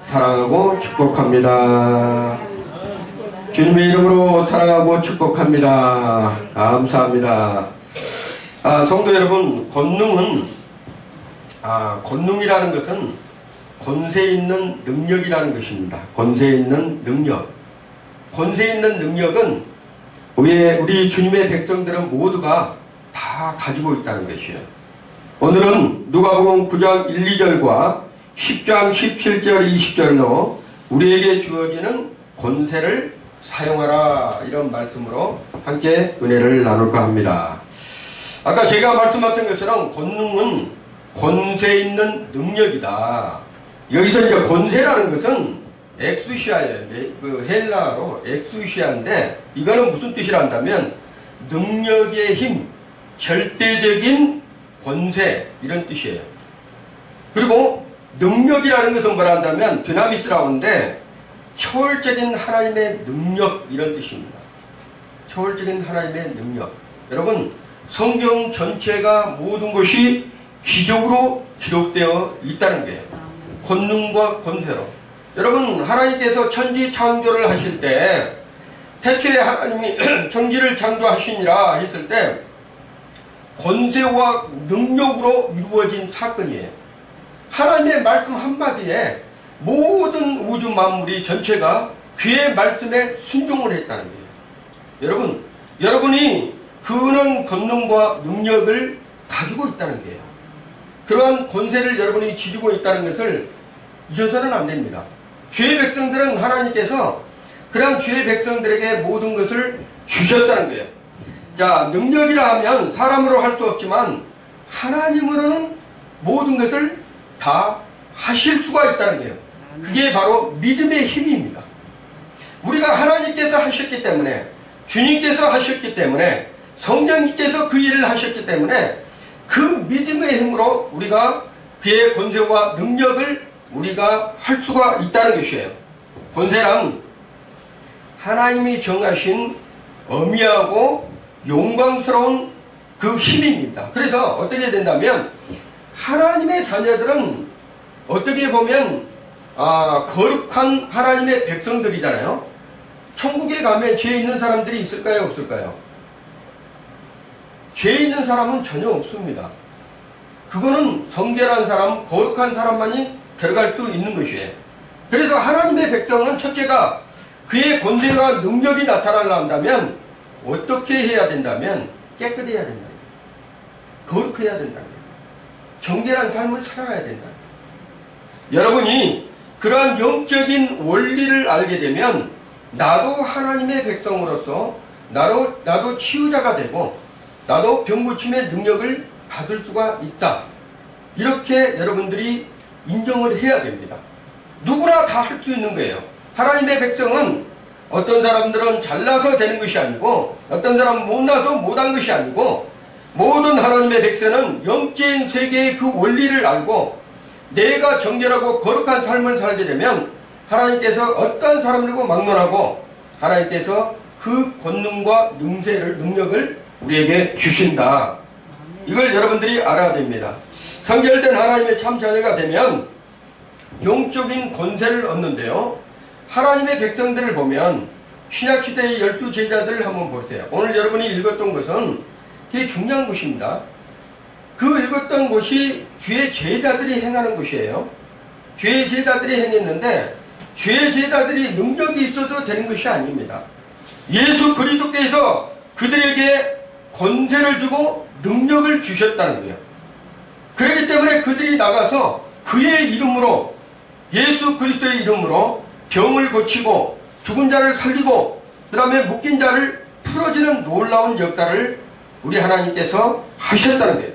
사랑하고 축복합니다. 주님의 이름으로 사랑하고 축복합니다. 감사합니다. 성도 여러분, 권능이라는 것은 권세 있는 능력이라는 것입니다. 권세 있는 능력. 권세 있는 능력은 우리 주님의 백성들은 모두가 다 가지고 있다는 것이에요. 오늘은 누가복음 9장 1, 2절과 10장 17절 20절로 우리에게 주어지는 권세를 사용하라, 이런 말씀으로 함께 은혜를 나눌까 합니다. 아까 제가 말씀하신 것처럼 권능은 권세 있는 능력이다. 여기서 이제 권세라는 것은 엑수시아예요. 그 헬라어로 엑수시아인데, 이거는 무슨 뜻이라 한다면 능력의 힘, 절대적인 권세, 이런 뜻이에요. 그리고 능력이라는 것은 뭐라 한다면 드나미스라고 하는데 초월적인 하나님의 능력, 이런 뜻입니다. 초월적인 하나님의 능력. 여러분, 성경 전체가 모든 것이 기적으로 기록되어 있다는 거예요. 권능과 권세로. 여러분, 하나님께서 천지 창조를 하실 때 태초에 하나님이 천지를 창조하시니라 했을 때 권세와 능력으로 이루어진 사건이에요. 하나님의 말씀 한마디에 모든 우주 만물이 전체가 그의 말씀에 순종을 했다는 거예요. 여러분이 그런 권능과 능력을 가지고 있다는 거예요. 그러한 권세를 여러분이 지니고 있다는 것을 잊어서는 안 됩니다. 주의 백성들은 하나님께서 그런 주의 백성들에게 모든 것을 주셨다는 거예요. 자, 능력이라 하면 사람으로 할 수 없지만 하나님으로는 모든 것을 다 하실 수가 있다는 거예요. 그게 바로 믿음의 힘입니다. 우리가 하나님께서 하셨기 때문에, 주님께서 하셨기 때문에, 성령님께서 그 일을 하셨기 때문에 그 믿음의 힘으로 우리가 그의 권세와 능력을 우리가 할 수가 있다는 것이에요. 권세란 하나님이 정하신 어미하고 영광스러운 그 힘입니다. 그래서 어떻게 된다면 하나님의 자녀들은 어떻게 보면 거룩한 하나님의 백성들이잖아요. 천국에 가면 죄 있는 사람들이 있을까요, 없을까요? 죄 있는 사람은 전혀 없습니다. 그거는 성결한 사람, 거룩한 사람만이 들어갈 수 있는 것이에요. 그래서 하나님의 백성은 첫째가 그의 권세와 능력이 나타나려 한다면 어떻게 해야 된다면 깨끗해야 된다. 거룩해야 된다. 정결한 삶을 살아야 된다. 여러분이 그러한 영적인 원리를 알게 되면 나도 하나님의 백성으로서 나도 치유자가 되고 나도 병고침의 능력을 받을 수가 있다. 이렇게 여러분들이 인정을 해야 됩니다. 누구나 다 할 수 있는 거예요. 하나님의 백성은 어떤 사람들은 잘나서 되는 것이 아니고 어떤 사람은 못나서 못한 것이 아니고 모든 하나님의 백성은 영적인 세계의 그 원리를 알고 내가 정결하고 거룩한 삶을 살게 되면 하나님께서 어떤 사람들고 막론하고 하나님께서 그 권능과 능력을 우리에게 주신다. 이걸 여러분들이 알아야 됩니다. 성결된 하나님의 참 자녀가 되면 영적인 권세를 얻는데요. 하나님의 백성들을 보면 신약시대의 12제자들을 한번 보세요. 오늘 여러분이 읽었던 것은 되게 중요한 것입니다. 그 읽었던 것이 주의 제자들이 행하는 것이에요. 주의 제자들이 행했는데 주의 제자들이 능력이 있어도 되는 것이 아닙니다. 예수 그리스도께서 그들에게 권세를 주고 능력을 주셨다는 거예요. 그렇기 때문에 그들이 나가서 그의 이름으로, 예수 그리스도의 이름으로 병을 고치고 죽은 자를 살리고 그 다음에 묶인 자를 풀어주는 놀라운 역사를 우리 하나님께서 하셨다는 거예요.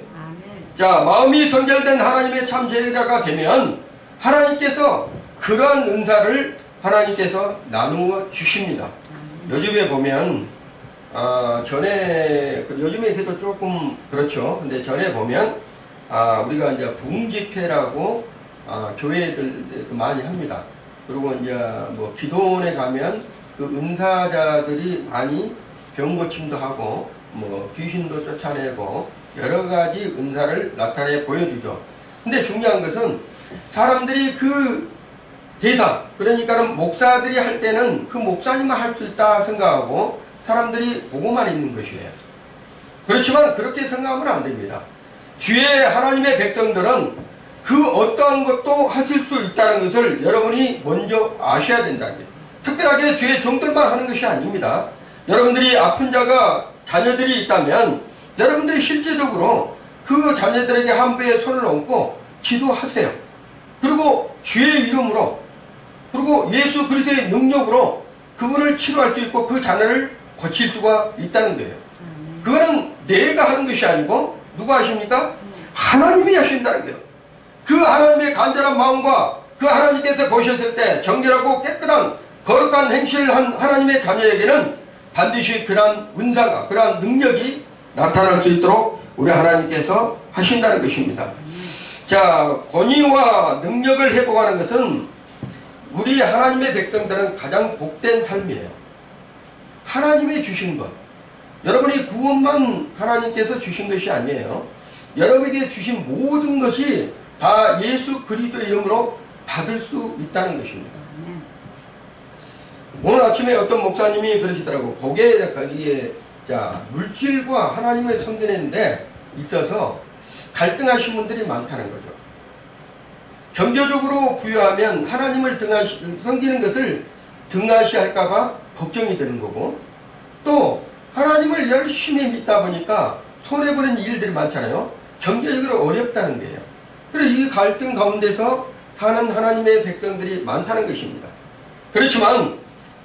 자, 마음이 성결된 하나님의 참 제자가 되면 하나님께서 그러한 은사를 하나님께서 나누어 주십니다. 요즘에 보면 요즘에 그래도 조금 그렇죠. 근데 전에 보면 우리가 이제 부흥집회라고 교회들 많이 합니다. 그리고 이제 뭐 기도원에 가면 그 은사자들이 많이 병고침도 하고 뭐 귀신도 쫓아내고 여러 가지 은사를 나타내 보여주죠. 근데 중요한 것은 사람들이 그 대상, 그러니까는 목사들이 할 때는 그 목사님만 할 수 있다 생각하고 사람들이 보고만 있는 것이에요. 그렇지만 그렇게 생각하면 안 됩니다. 주의 하나님의 백성들은 그 어떠한 것도 하실 수 있다는 것을 여러분이 먼저 아셔야 된다는 거예요. 특별하게 주의 종들만 하는 것이 아닙니다. 여러분들이 아픈 자가 자녀들이 있다면 여러분들이 실제적으로 그 자녀들에게 한부에 손을 얹고 기도하세요. 그리고 주의 이름으로, 그리고 예수 그리스도의 능력으로 그분을 치료할 수 있고 그 자녀를 고칠 수가 있다는 거예요. 그거는 내가 하는 것이 아니고 누가 하십니까? 하나님이 하신다는 거예요. 그 하나님의 간절한 마음과 그 하나님께서 보셨을 때 정결하고 깨끗한 거룩한 행실을 한 하나님의 자녀에게는 반드시 그러한 은사가, 그러한 능력이 나타날 수 있도록 우리 하나님께서 하신다는 것입니다. 자, 권위와 능력을 회복하는 것은 우리 하나님의 백성들은 가장 복된 삶이에요. 하나님이 주신 것, 여러분이 구원만 하나님께서 주신 것이 아니에요. 여러분에게 주신 모든 것이 다 예수 그리스도 이름으로 받을 수 있다는 것입니다. 오늘 아침에 어떤 목사님이 그러시더라고. 거기에 물질과 하나님을 섬기는 데 있어서 갈등하신 분들이 많다는 거죠. 경제적으로 부유하면 하나님을 섬기는 것을 등하시할까봐 걱정이 되는 거고, 또 하나님을 열심히 믿다 보니까 손해보는 일들이 많잖아요. 경제적으로 어렵다는 거예요. 그래서 이 갈등 가운데서 사는 하나님의 백성들이 많다는 것입니다. 그렇지만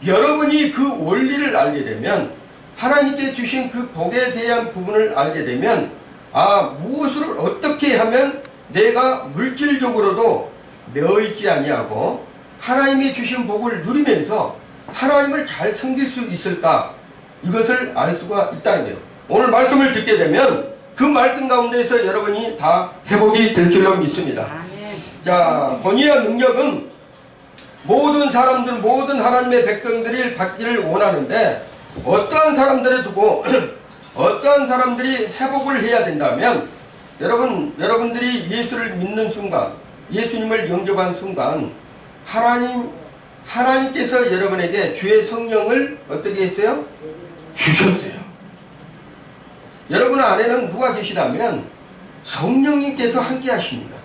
여러분이 그 원리를 알게 되면, 하나님께 주신 그 복에 대한 부분을 알게 되면, 무엇을 어떻게 하면 내가 물질적으로도 매어있지 아니하고 하나님이 주신 복을 누리면서 하나님을 잘 섬길 수 있을까, 이것을 알 수가 있다는 거예요. 오늘 말씀을 듣게 되면 그 말씀 가운데서 여러분이 다 회복이 될 줄로 믿습니다. 자, 권위와 능력은 모든 사람들, 모든 하나님의 백성들이 받기를 원하는데, 어떠한 사람들을 두고 어떠한 사람들이 회복을 해야 된다면, 여러분들이 예수를 믿는 순간, 예수님을 영접한 순간 하나님께서 여러분에게 주의 성령을 어떻게 했어요? 주셨어요. 여러분 안에는 누가 계시다면 성령님께서 함께 하십니다.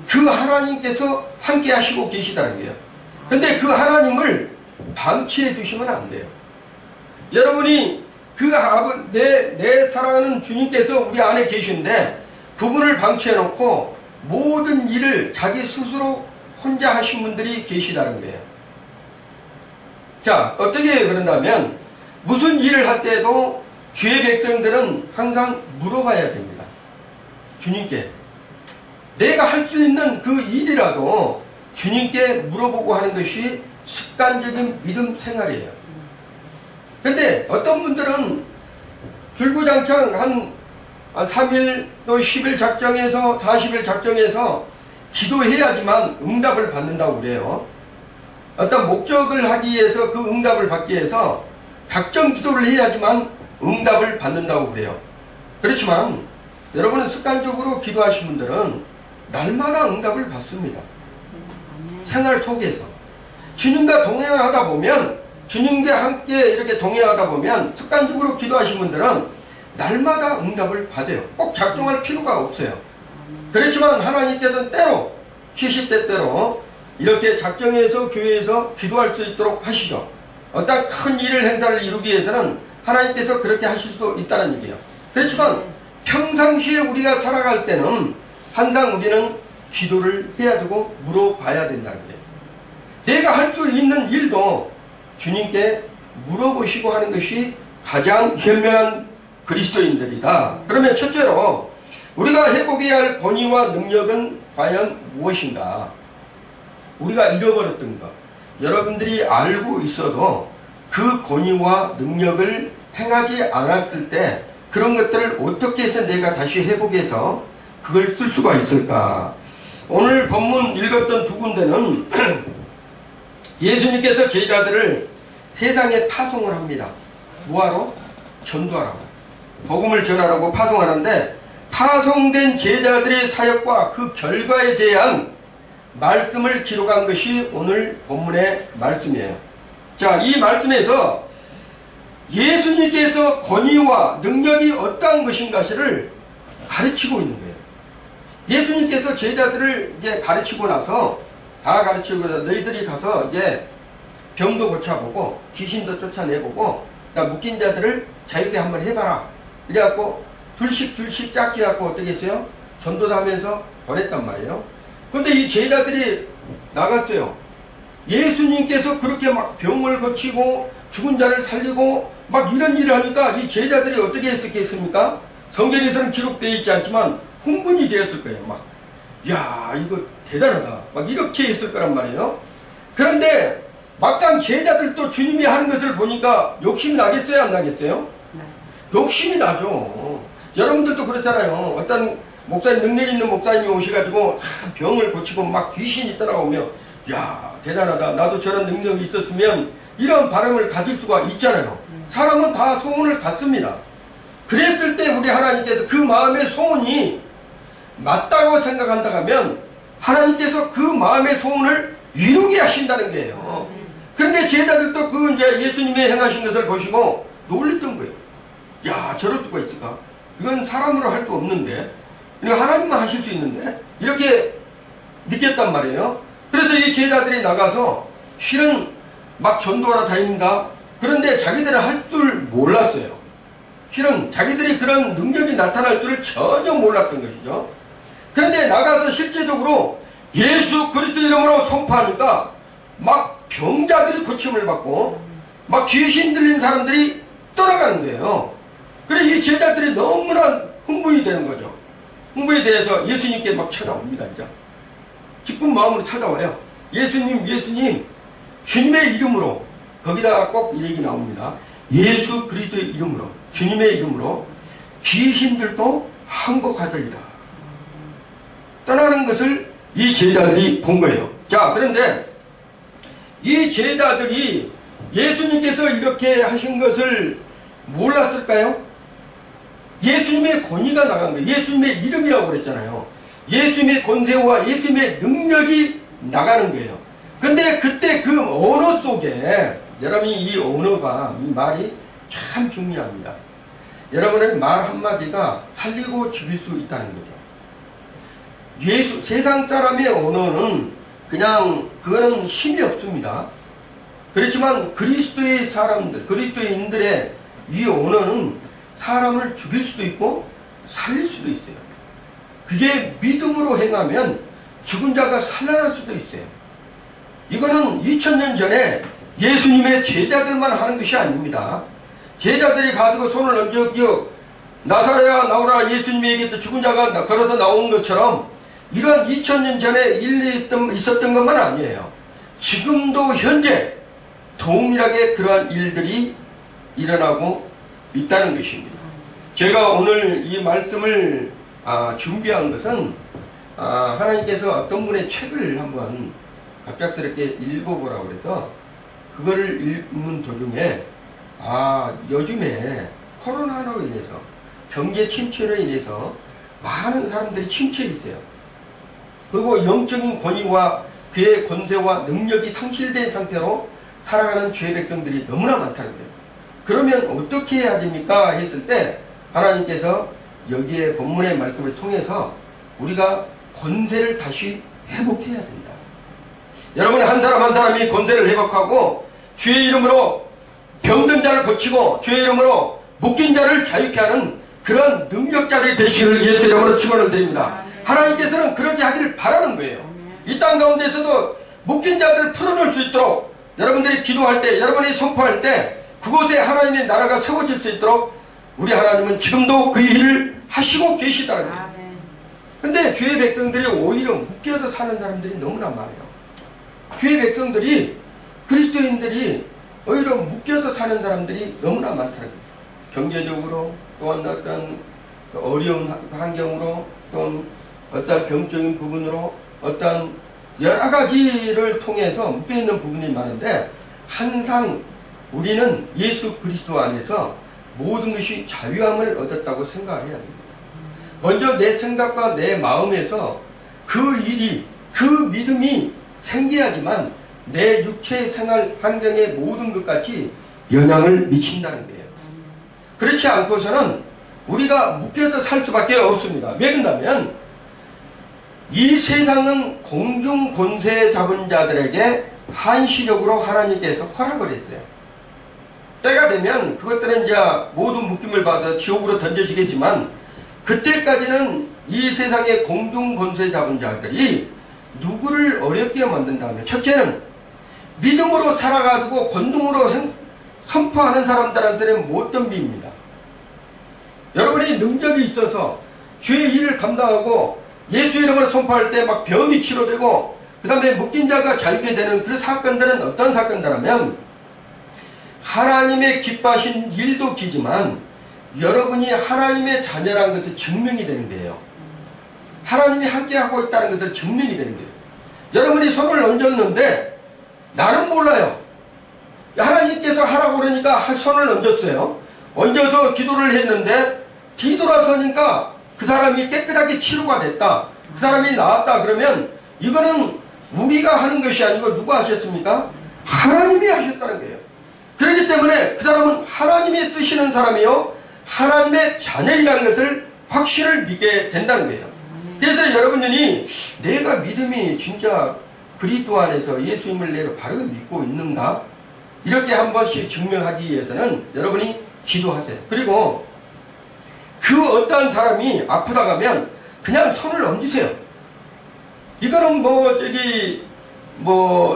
그 하나님께서 함께 하시고 계시다는 거예요. 근데 그 하나님을 방치해 두시면 안 돼요. 여러분이 내 사랑하는 주님께서 우리 안에 계신데 그분을 방치해 놓고 모든 일을 자기 스스로 혼자 하신 분들이 계시다는 거예요. 자, 어떻게 그런다면 무슨 일을 할 때도 주의 백성들은 항상 물어봐야 됩니다. 주님께. 내가 할 수 있는 그 일이라도 주님께 물어보고 하는 것이 습관적인 믿음 생활이에요. 근데 어떤 분들은 줄구장창 한 3일 또 10일 작정해서 40일 작정해서 기도해야지만 응답을 받는다고 그래요. 어떤 목적을 하기 위해서 그 응답을 받기 위해서 작정 기도를 해야지만 응답을 받는다고 그래요. 그렇지만 여러분은 습관적으로 기도하신 분들은 날마다 응답을 받습니다. 생활 속에서 주님과 동행하다 보면, 주님과 함께 이렇게 동행하다 보면 습관적으로 기도하신 분들은 날마다 응답을 받아요. 꼭 작정할 필요가 없어요. 그렇지만 하나님께서는 때로 시시때때로 이렇게 작정해서 교회에서 기도할 수 있도록 하시죠. 어떤 큰 일을 행사를 이루기 위해서는 하나님께서 그렇게 하실 수도 있다는 얘기예요. 그렇지만 평상시에 우리가 살아갈 때는 항상 우리는 기도를 해야 되고 물어봐야 된다는 거예요. 내가 할 수 있는 일도 주님께 물어보시고 하는 것이 가장 현명한 그리스도인들이다. 그러면 첫째로 우리가 회복해야 할 권위와 능력은 과연 무엇인가? 우리가 잃어버렸던 것, 여러분들이 알고 있어도 그 권위와 능력을 행하지 않았을 때 그런 것들을 어떻게 해서 내가 다시 회복해서 그걸 쓸 수가 있을까? 오늘 본문 읽었던 두 군데는 예수님께서 제자들을 세상에 파송을 합니다. 뭐하러? 전도하라고. 복음을 전하라고 파송하는데, 파송된 제자들의 사역과 그 결과에 대한 말씀을 기록한 것이 오늘 본문의 말씀이에요. 자, 이 말씀에서 예수님께서 권위와 능력이 어떠한 것인가를 가르치고 있는 거예요. 예수님께서 제자들을 이제 가르치고 나서, 다 가르치고 나서 너희들이 가서 이제 병도 고쳐보고 귀신도 쫓아내보고 묶인 자들을 자유케 한번 해봐라. 이래갖고 둘씩 짝게 갖고 어떻게 했어요? 전도도 하면서 보냈단 말이에요. 그런데 이 제자들이 나갔어요. 예수님께서 그렇게 막 병을 고치고 죽은 자를 살리고 막 이런 일을 하니까 이 제자들이 어떻게 했겠습니까? 성경에서는 기록되어 있지 않지만 흥분이 되었을 거예요. 막, 야, 이거 대단하다. 막 이렇게 했을 거란 말이에요. 그런데 막상 제자들도 주님이 하는 것을 보니까 욕심이 나겠어요? 안 나겠어요? 욕심이 나죠. 여러분들도 그렇잖아요. 어떤 목사님, 능력 있는 목사님이 오셔가지고 병을 고치고 막 귀신이 떠나오며, 야, 대단하다. 나도 저런 능력이 있었으면 이런 바람을 가질 수가 있잖아요. 사람은 다 소원을 갖습니다. 그랬을 때 우리 하나님께서 그 마음의 소원이 맞다고 생각한다 하면 하나님께서 그 마음의 소원을 이루게 하신다는 거예요. 그런데 제자들도 그 이제 예수님의 행하신 것을 보시고 놀랬던 거예요. 야, 저럴 수가 있을까? 이건 사람으로 할 수 없는데, 이거 하나님만 하실 수 있는데, 이렇게 느꼈단 말이에요. 그래서 이 제자들이 나가서 실은 막 전도하러 다닙니다. 그런데 자기들은 할 줄 몰랐어요. 실은 자기들이 그런 능력이 나타날 줄을 전혀 몰랐던 것이죠. 그런데 나가서 실제적으로 예수 그리스도 이름으로 선포하니까 막 병자들이 고침을 받고 막 귀신 들린 사람들이 떠나가는 거예요. 그래서 이 제자들이 너무나 흥분이 되는 거죠. 흥분이 돼서 예수님께 막 찾아옵니다. 이제 기쁜 마음으로 찾아와요. 예수님, 주님의 이름으로, 거기다가 꼭 이 얘기 나옵니다. 예수 그리스도의 이름으로, 주님의 이름으로 귀신들도 항복하더이다. 떠나는 것을 이 제자들이 본 거예요. 자, 그런데 이 제자들이 예수님께서 이렇게 하신 것을 몰랐을까요? 예수님의 권위가 나간 거예요. 예수님의 이름이라고 그랬잖아요. 예수님의 권세와 예수님의 능력이 나가는 거예요. 근데 그때 그 언어 속에, 여러분이 이 언어가, 이 말이 참 중요합니다. 여러분의 말 한마디가 살리고 죽일 수 있다는 거죠. 세상 사람의 언어는 그냥 그거는 힘이 없습니다. 그렇지만 그리스도의 사람들, 그리스도인들의 이 언어는 사람을 죽일 수도 있고 살릴 수도 있어요. 그게 믿음으로 행하면 죽은 자가 살아날 수도 있어요. 이거는 2000년 전에 예수님의 제자들만 하는 것이 아닙니다. 제자들이 가지고 손을 얹어 나사로야 나오라 예수님에게 죽은 자가 걸어서 나온 것처럼 이런 2000년 전에 일이 있었던 것만 아니에요. 지금도 현재 동일하게 그러한 일들이 일어나고 있다는 것입니다. 제가 오늘 이 말씀을 준비한 것은 하나님께서 어떤 분의 책을 한번 갑작스럽게 읽어보라고 그래서 그거를 읽는 도중에 요즘에 코로나로 인해서 경제 침체로 인해서 많은 사람들이 침체에 있어요. 그리고 영적인 권위와 그의 권세와 능력이 상실된 상태로 살아가는 죄 백성들이 너무나 많다는 거예요. 그러면 어떻게 해야 됩니까? 했을 때 하나님께서 여기에 본문의 말씀을 통해서 우리가 권세를 다시 회복해야 된다. 여러분 한 사람 한 사람이 권세를 회복하고 주의 이름으로 병든 자를 고치고 주의 이름으로 묶인 자를 자유케 하는 그런 능력자들이 되시기를 예수 이름으로 축원을 드립니다. 하나님께서는 그렇게 하기를 바라는 거예요. 이 땅 가운데서도 묶인 자들을 풀어낼 수 있도록 여러분들이 기도할 때, 여러분이 선포할 때 그곳에 하나님의 나라가 세워질 수 있도록 우리 하나님은 지금도 그 일을 하시고 계시다는 거예요. 근데 주의 백성들이 오히려 묶여서 사는 사람들이 너무나 많아요. 주의 백성들이, 그리스도인들이 오히려 묶여서 사는 사람들이 너무나 많다는 거예요. 경제적으로, 또한 어떤 어려운 환경으로, 또 어떤 병적인 부분으로, 어떤 여러 가지를 통해서 묶여있는 부분이 많은데 항상 우리는 예수 그리스도 안에서 모든 것이 자유함을 얻었다고 생각을 해야 됩니다. 먼저 내 생각과 내 마음에서 그 일이, 그 믿음이 생겨야지만 내 육체 생활 환경의 모든 것 같이 영향을 미친다는 거예요. 그렇지 않고서는 우리가 묶여서 살 수밖에 없습니다. 왜 그런다면 이 세상은 공중 권세 잡은 자들에게 한시적으로 하나님께서 허락을 했어요. 때가 되면 그것들은 이제 모든 묶임을 받아 지옥으로 던져지겠지만 그때까지는 이 세상의 공중 권세 잡은 자들이 누구를 어렵게 만든다면 첫째는 믿음으로 살아가지고 권능으로 선포하는 사람들한테는 못 덤빕니다. 여러분이 능력이 있어서 주의 일을 감당하고 예수 이름으로 선포할 때 막 병이 치료되고 그 다음에 묶인 자가 잘게 되는 그 사건들은 어떤 사건들하면 하나님의 기뻐하신 일도 기지만 여러분이 하나님의 자녀라는 것을 증명이 되는 거예요. 하나님이 함께하고 있다는 것을 증명이 되는 거예요. 여러분이 손을 얹었는데 나는 몰라요. 하나님께서 하라고 그러니까 손을 얹었어요. 얹어서 기도를 했는데 뒤돌아서니까 그 사람이 깨끗하게 치료가 됐다. 그 사람이 나았다. 그러면 이거는 우리가 하는 것이 아니고 누가 하셨습니까? 하나님이 하셨다는 거예요. 그렇기 때문에 그 사람은 하나님이 쓰시는 사람이요 하나님의 자녀이라는 것을 확신을 믿게 된다는 거예요. 그래서 여러분들이 내가 믿음이 진짜 그리스도 안에서 예수님을 내가 바로 믿고 있는가? 이렇게 한 번씩 증명하기 위해서는 여러분이 기도하세요. 그리고 그 어떠한 사람이 아프다 가면 그냥 손을 얹으세요. 이거는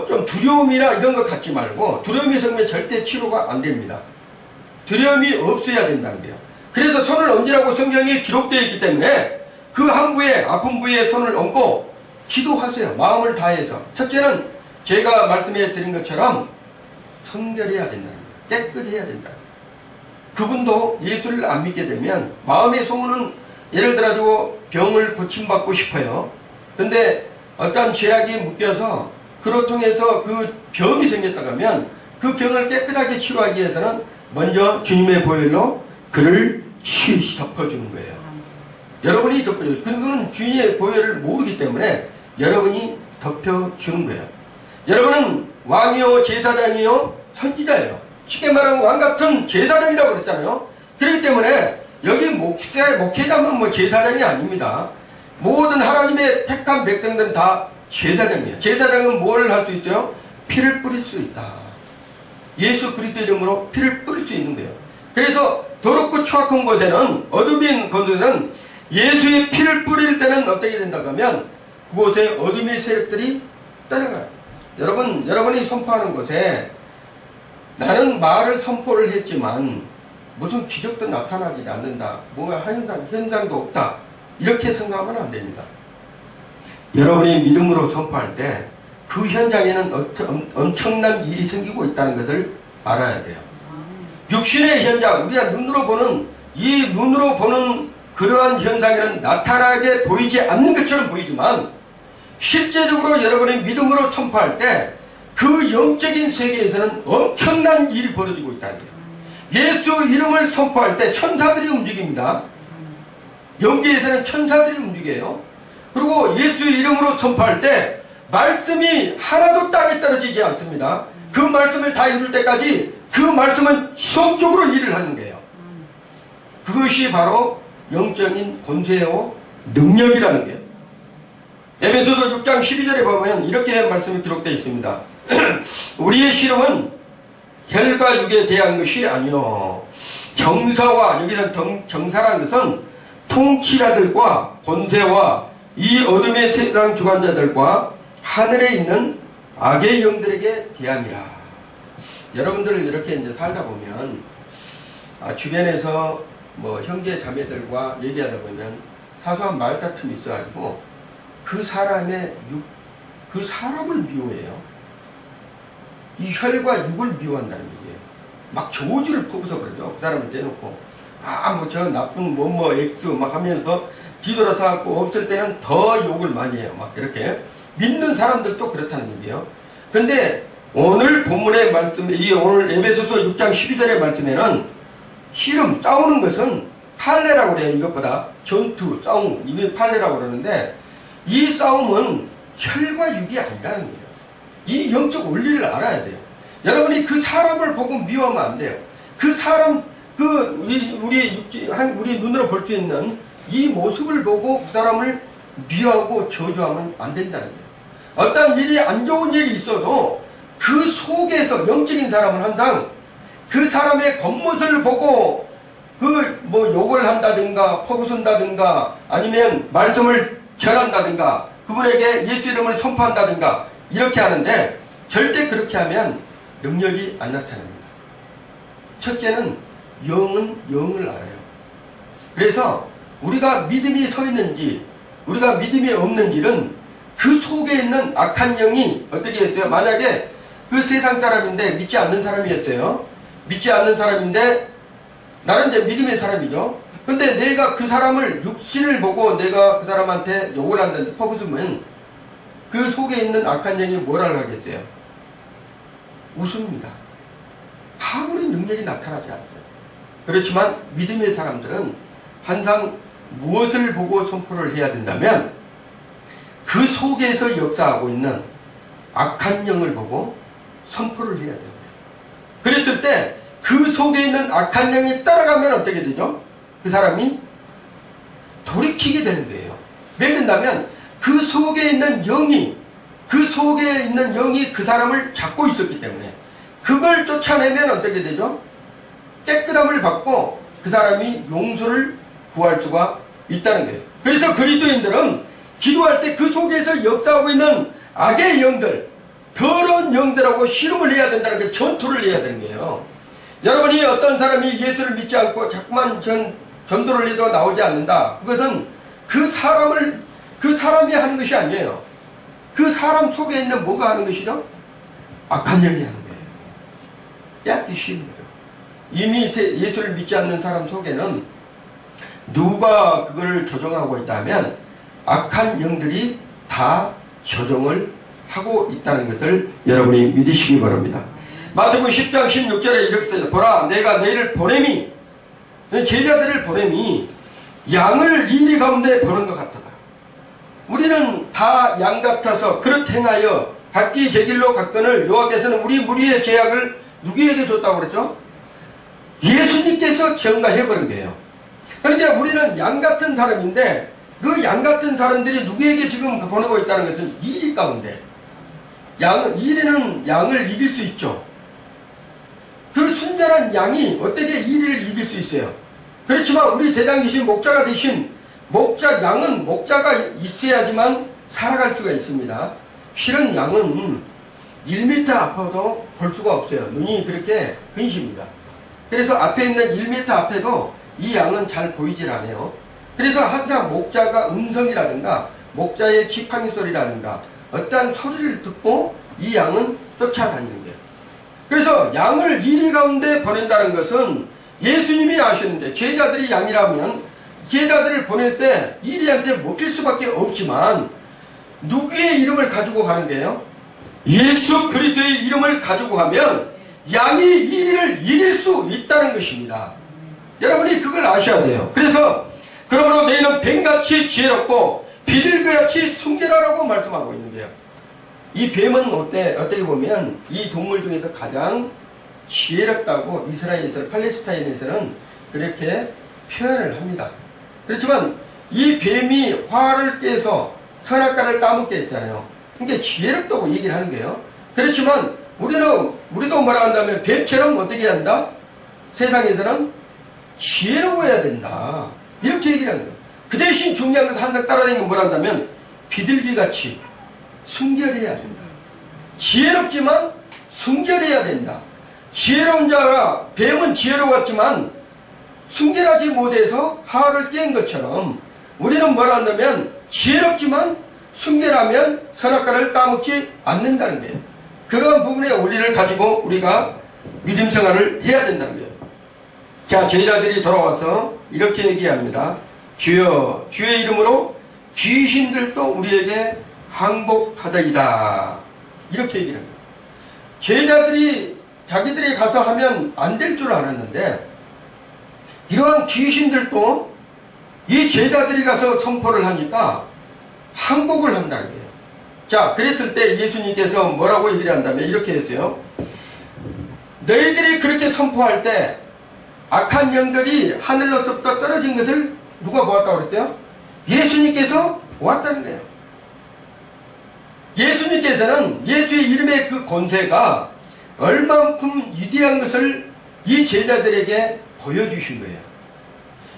좀 두려움이나 이런 것 갖지 말고 두려움이 생기면 절대 치료가 안 됩니다. 두려움이 없어야 된다는 거예요. 그래서 손을 얹으라고 성경에 기록되어 있기 때문에 그 한 부에 아픈 부에 손을 얹고 기도하세요. 마음을 다해서. 첫째는 제가 말씀해 드린 것처럼 성결해야 된다는 거예요. 깨끗해야 된다. 그분도 예수를 안 믿게 되면 마음의 소원은 예를 들어 병을 고침받고 싶어요. 근데 어떤 죄악이 묶여서 그로 통해서 그 병이 생겼다고 하면 그 병을 깨끗하게 치료하기 위해서는 먼저 주님의 보혈로 그를 덮어주는 거예요. 여러분이 덮어줘요. 그분은 주님의 보혈을 모르기 때문에 여러분이 덮여주는 거예요. 여러분은 왕이요 제사장이요 선지자예요. 쉽게 말하면 왕같은 제사장이라고 그랬잖아요. 그렇기 때문에 여기 목회자면 제사장이 아닙니다. 모든 하나님의 택한 백성들은 다 제사장이에요. 제사장은 뭘 할 수 있어요? 피를 뿌릴 수 있다. 예수 그리스도 이름으로 피를 뿌릴 수 있는 거예요. 그래서 더럽고 추악한 곳에는 어둠인 곳에는 예수의 피를 뿌릴 때는 어떻게 된다고 하면 그곳에 어둠의 세력들이 떠나가요. 여러분이 선포하는 곳에 나는 말을 선포를 했지만 무슨 기적도 나타나지 않는다. 뭐가 현상도 없다. 이렇게 생각하면 안 됩니다. 여러분이 믿음으로 선포할 때 그 현장에는 엄청난 일이 생기고 있다는 것을 알아야 돼요. 육신의 현장, 우리가 눈으로 보는 그러한 현상에는 나타나게 보이지 않는 것처럼 보이지만 실제적으로 여러분이 믿음으로 선포할 때 그 영적인 세계에서는 엄청난 일이 벌어지고 있다는 거예요. 예수 이름을 선포할 때 천사들이 움직입니다. 영계에서는 천사들이 움직여요. 그리고 예수 이름으로 선포할 때 말씀이 하나도 땅에 떨어지지 않습니다. 그 말씀을 다 이룰 때까지 그 말씀은 지속적으로 일을 하는 거예요. 그것이 바로 영적인 권세요 능력이라는 거예요. 에베소서 6장 12절에 보면 이렇게 말씀이 기록되어 있습니다. 우리의 씨름은 혈과 육에 대한 것이 아니요 정사와, 여기서 정사라는 것은 통치자들과 권세와 이 어둠의 세상 주관자들과 하늘에 있는 악의 영들에게 대함이라. 여러분들 이렇게 이제 살다 보면 주변에서 형제 자매들과 얘기하다 보면 사소한 말다툼이 있어가지고 그 사람을 미워해요. 이 혈과 육을 미워한다는 얘기예요. 막 저주를 퍼부서 그러죠. 그 사람을 대놓고 저 나쁜 X 막 하면서 뒤돌아서 갖고 없을 때는 더 욕을 많이 해요. 막 이렇게 믿는 사람들도 그렇다는 얘기예요. 근데 오늘 본문의 말씀, 오늘 에베소서 6장 12절의 말씀에는 씨름, 싸우는 것은 팔레라고 그래요. 이것보다 전투, 싸움, 이게 팔레라고 그러는데 이 싸움은 혈과 육이 아니라는 거예요. 이 영적 원리를 알아야 돼요. 여러분이 그 사람을 보고 미워하면 안 돼요. 그 사람, 우리 눈으로 볼 수 있는 이 모습을 보고 그 사람을 미워하고 저주하면 안 된다는 거예요. 어떤 일이 안 좋은 일이 있어도 그 속에서 영적인 사람은 항상 그 사람의 겉모습을 보고 욕을 한다든가 퍼부순다든가 아니면 말씀을 전한다든가 그분에게 예수 이름을 선포한다든가 이렇게 하는데 절대 그렇게 하면 능력이 안 나타납니다. 첫째는 영은 영을 알아요. 그래서 우리가 믿음이 서 있는지 우리가 믿음이 없는지는 그 속에 있는 악한 영이 어떻게 했어요? 만약에 그 세상 사람인데 믿지 않는 사람이었어요. 믿지 않는 사람인데 나는 이제 믿음의 사람이죠. 근데 내가 그 사람을 육신을 보고 내가 그 사람한테 욕을 한다든지 퍼부으면 그 속에 있는 악한 영이 뭐라고 하겠어요? 웃습니다. 아무리 능력이 나타나지 않아요. 그렇지만 믿음의 사람들은 항상 무엇을 보고 선포를 해야 된다면 그 속에서 역사하고 있는 악한 영을 보고 선포를 해야 됩니다. 그랬을 때 그 속에 있는 악한 영이 따라가면 어떻게 되죠? 그 사람이 돌이키게 되는 거예요. 왜 그런다면 그 속에 있는 영이 그 사람을 잡고 있었기 때문에 그걸 쫓아내면 어떻게 되죠? 깨끗함을 받고 그 사람이 용서를 구할 수가 있다는 거예요. 그래서 그리스도인들은 기도할 때 그 속에서 역사하고 있는 악의 영들, 더러운 영들하고 씨름을 해야 된다는 게 전투를 해야 되는 거예요. 여러분이 어떤 사람이 예수를 믿지 않고 자꾸만 전도를 해도 나오지 않는다. 그것은 그 사람이 하는 것이 아니에요. 그 사람 속에 있는 뭐가 하는 것이죠? 악한 영이 하는 거예요. 뺏기 쉬운 거예요. 이미 예수를 믿지 않는 사람 속에는 누가 그걸 조정하고 있다면 악한 영들이 다 조정을 하고 있다는 것을 여러분이 믿으시기 바랍니다. 마태복음 10장 16절에 이렇게 써요. 보라 내가 너희를 보냄이 제자들을 보냄이 양을 이리 가운데 보는 것 같다. 우리는 다 양 같아서 그렇게 행하여 각기 제 길로 갔거늘 여호와께서는 우리 무리의 죄악을 누구에게 줬다고 그랬죠? 예수님께서 전가해버린 거예요. 그러니까 우리는 양 같은 사람인데 그 양 같은 사람들이 누구에게 지금 보내고 있다는 것은 이리 가운데 이리는 양을 이길 수 있죠. 그 순전한 양이 어떻게 이리를 이길 수 있어요? 그렇지만 우리 대장이신 목자가 되신 양은 목자가 있어야지만 살아갈 수가 있습니다. 실은 양은 1m 앞에도 볼 수가 없어요. 눈이 그렇게 근심입니다. 그래서 앞에 있는 1m 앞에도 이 양은 잘 보이질 않아요. 그래서 항상 목자가 음성이라든가 목자의 지팡이 소리라든가 어떠한 소리를 듣고 이 양은 쫓아다니는 거예요. 그래서 양을 이리 가운데 보낸다는 것은 예수님이 아셨는데 제자들이 양이라면 제자들을 보낼 때 이리한테 먹힐 수밖에 없지만 누구의 이름을 가지고 가는 거예요? 예수 그리스도의 이름을 가지고 가면 양이 이리를 이길 수 있다는 것입니다. 여러분이 그걸 아셔야 돼요. 그래서 그러므로 너희는 뱀같이 지혜롭고 비둘기같이 순결하라고 말씀하고 있는 거예요. 이 뱀은 어떻게 보면 이 동물 중에서 가장 지혜롭다고 이스라엘에서 팔레스타인에서는 그렇게 표현을 합니다. 그렇지만 이 뱀이 화를 깨서 선악과를 따먹게 했잖아요. 그러니까 지혜롭다고 얘기를 하는 거예요. 그렇지만 우리도 뭐라 한다면 뱀처럼 어떻게 한다? 세상에서는 지혜로워야 된다. 이렇게 얘기를 하는 거예요. 그 대신 중요한 것은 항상 따라다니는 건 뭐라 한다면 비둘기같이 순결해야 된다. 지혜롭지만 순결해야 된다. 지혜로운 자가 뱀은 지혜로웠지만 순결하지 못해서 화를 깬 것처럼 우리는 뭐라 한다면 지혜롭지만 순결하면 선악과를 따먹지 않는다는 거예요. 그런 부분의 원리를 가지고 우리가 믿음 생활을 해야 된다는 거예요. 자, 제자들이 돌아와서 이렇게 얘기합니다. 주여 주의 이름으로 귀신들도 우리에게 항복하다이다. 이렇게 얘기를 합니다. 제자들이 자기들이 가서 하면 안 될 줄 알았는데 이러한 귀신들도 이 제자들이 가서 선포를 하니까 항복을 한다는 거예요. 자, 그랬을 때 예수님께서 뭐라고 얘기를 한다면 이렇게 했어요. 너희들이 그렇게 선포할 때 악한 영들이 하늘로부터 떨어진 것을 누가 보았다고 그랬대요? 예수님께서 보았다는 거예요. 예수님께서는 예수의 이름의 그 권세가 얼만큼 위대한 것을 이 제자들에게 보여주신 거예요.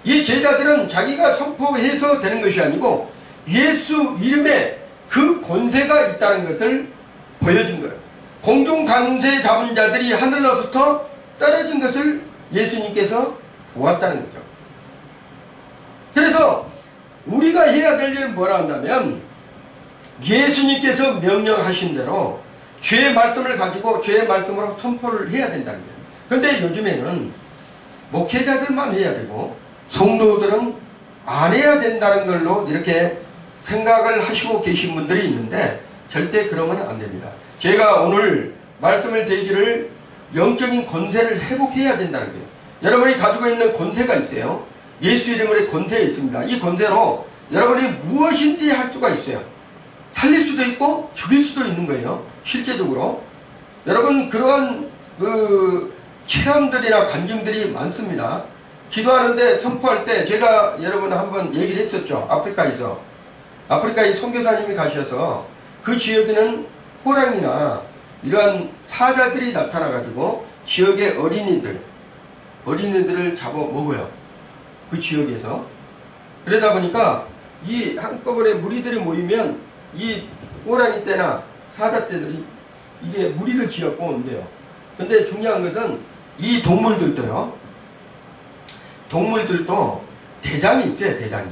이 제자들은 자기가 선포해서 되는 것이 아니고 예수 이름에 그 권세가 있다는 것을 보여준 거예요. 공중 강세 잡은 자들이 하늘로부터 떨어진 것을 예수님께서 보았다는 거죠. 그래서 우리가 해야 될 일은 뭐라 한다면 예수님께서 명령하신 대로 죄의 말씀을 가지고 죄의 말씀으로 선포를 해야 된다는 거예요. 그런데 요즘에는 목회자들만 해야 되고 성도들은 안 해야 된다는 걸로 이렇게 생각을 하시고 계신 분들이 있는데 절대 그러면 안 됩니다. 제가 오늘 말씀을 드리기를 영적인 권세를 회복해야 된다는 거예요. 여러분이 가지고 있는 권세가 있어요. 예수 이름으로 권세가 있습니다. 이 권세로 여러분이 무엇인지 할 수가 있어요. 살릴 수도 있고 죽일 수도 있는 거예요. 실제적으로 여러분 그러한 체험들이나 간증들이 많습니다. 기도하는데 선포할 때 제가 여러분 한번 얘기를 했었죠. 아프리카에 선교사님이 가셔서 그 지역에는 호랑이나 이러한 사자들이 나타나 가지고 지역의 어린이들을 잡아먹어요. 그 지역에서. 그러다 보니까 이 한꺼번에 무리들이 모이면 이 호랑이 떼나 사자 떼들이 이게 무리를 지어고 온대요. 근데 중요한 것은 이 동물들도 대장이 있어요. 대장이.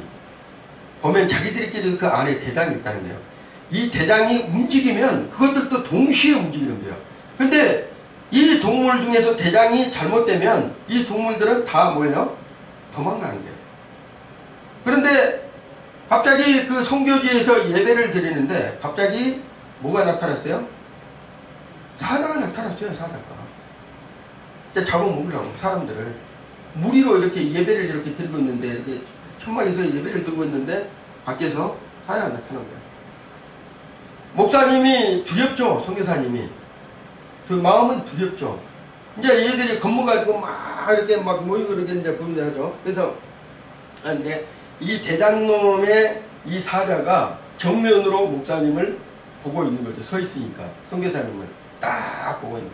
보면 자기들끼리 그 안에 대장이 있다는 거예요. 이 대장이 움직이면 그것들도 동시에 움직이는 거예요. 근데 이 동물 중에서 대장이 잘못되면 이 동물들은 다 뭐예요? 도망가는 거예요. 그런데 갑자기 그 선교지에서 예배를 드리는데 갑자기 뭐가 나타났어요? 사자가 나타났어요. 사자가. 잡아먹으려고 사람들을 무리로 이렇게 예배를 이렇게 드리고 있는데 이렇게 천막에서 예배를 드리고 있는데 밖에서 사자가 나타난 거예요. 목사님이 두렵죠. 선교사님이. 그 마음은 두렵죠. 이제 얘들이 겁먹가지고 막 이렇게 막 모이고 이렇게 이제 분대하죠. 그래서 이제 이 대장놈의 이 사자가 정면으로 목사님을 보고 있는 거죠. 서 있으니까 선교사님을 딱 보고 있는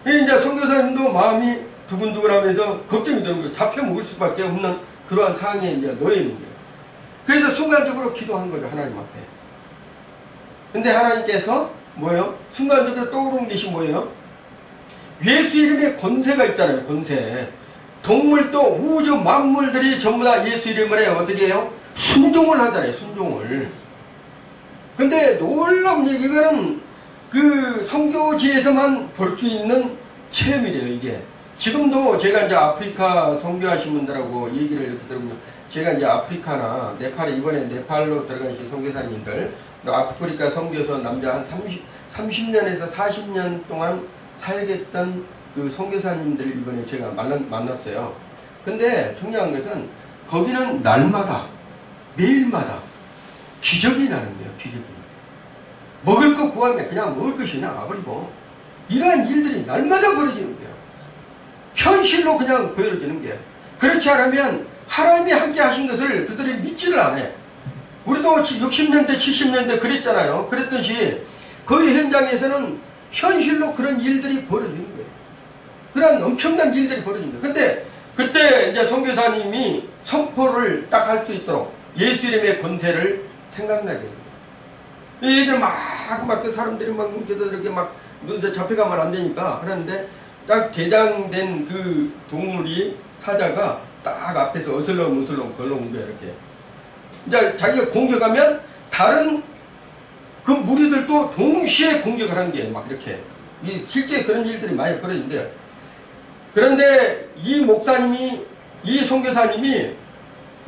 거예요. 이제 선교사님도 마음이 두근두근하면서 걱정이 되는 거예요. 잡혀 먹을 수밖에 없는 그러한 상황에 이제 놓여 있는 거예요. 그래서 순간적으로 기도한 거죠. 하나님 앞에. 근데 하나님께서 뭐예요? 순간적으로 떠오르는 것이 뭐예요? 예수 이름에 권세가 있잖아요. 권세. 동물도 우주 만물들이 전부 다 예수 이름을 해요. 어떻게 해요? 순종을 하잖아요. 순종을. 근데 놀라운 얘기는 그 선교지에서만 볼 수 있는 체험이래요. 이게. 지금도 제가 이제 아프리카 선교하신 분들하고 얘기를 이렇게 들으면 제가 이제 아프리카나 네팔에 이번에 네팔로 들어가신 선교사님들 아프리카 선교서 남자 한 30년에서 40년 동안 살겠던 그 선교사님들 이번에 제가 만났어요. 근데 중요한 것은 거기는 날마다 매일마다 기적이 나는 거예요. 기적이. 먹을 거 구하면 그냥 먹을 것이 나와버리고 이러한 일들이 날마다 벌어지는 거예요. 현실로 그냥 보여지는 거예요. 그렇지 않으면 하나님이 함께 하신 것을 그들이 믿지를 않아요. 우리도 60년대 70년대 그랬잖아요. 그랬듯이 그 현장에서는 현실로 그런 일들이 벌어지는 거예요. 그런 엄청난 일들이 벌어진 거예요. 근데 그때 이제 선교사님이 선포를 딱 할 수 있도록 예수 이름의 권세를 생각나게 해요. 얘들 그 사람들이 막 이렇게 막 잡혀가면 안 되니까 그런데 딱 개장된 그 동물이 사자가 딱 앞에서 어슬렁어슬렁 걸러온 거야. 이렇게 이제 자기가 공격하면 다른 그 무리들도 동시에 공격을 하는 게 막 이렇게 실제 그런 일들이 많이 벌어진대요. 그런데 이 목사님이 이 선교사님이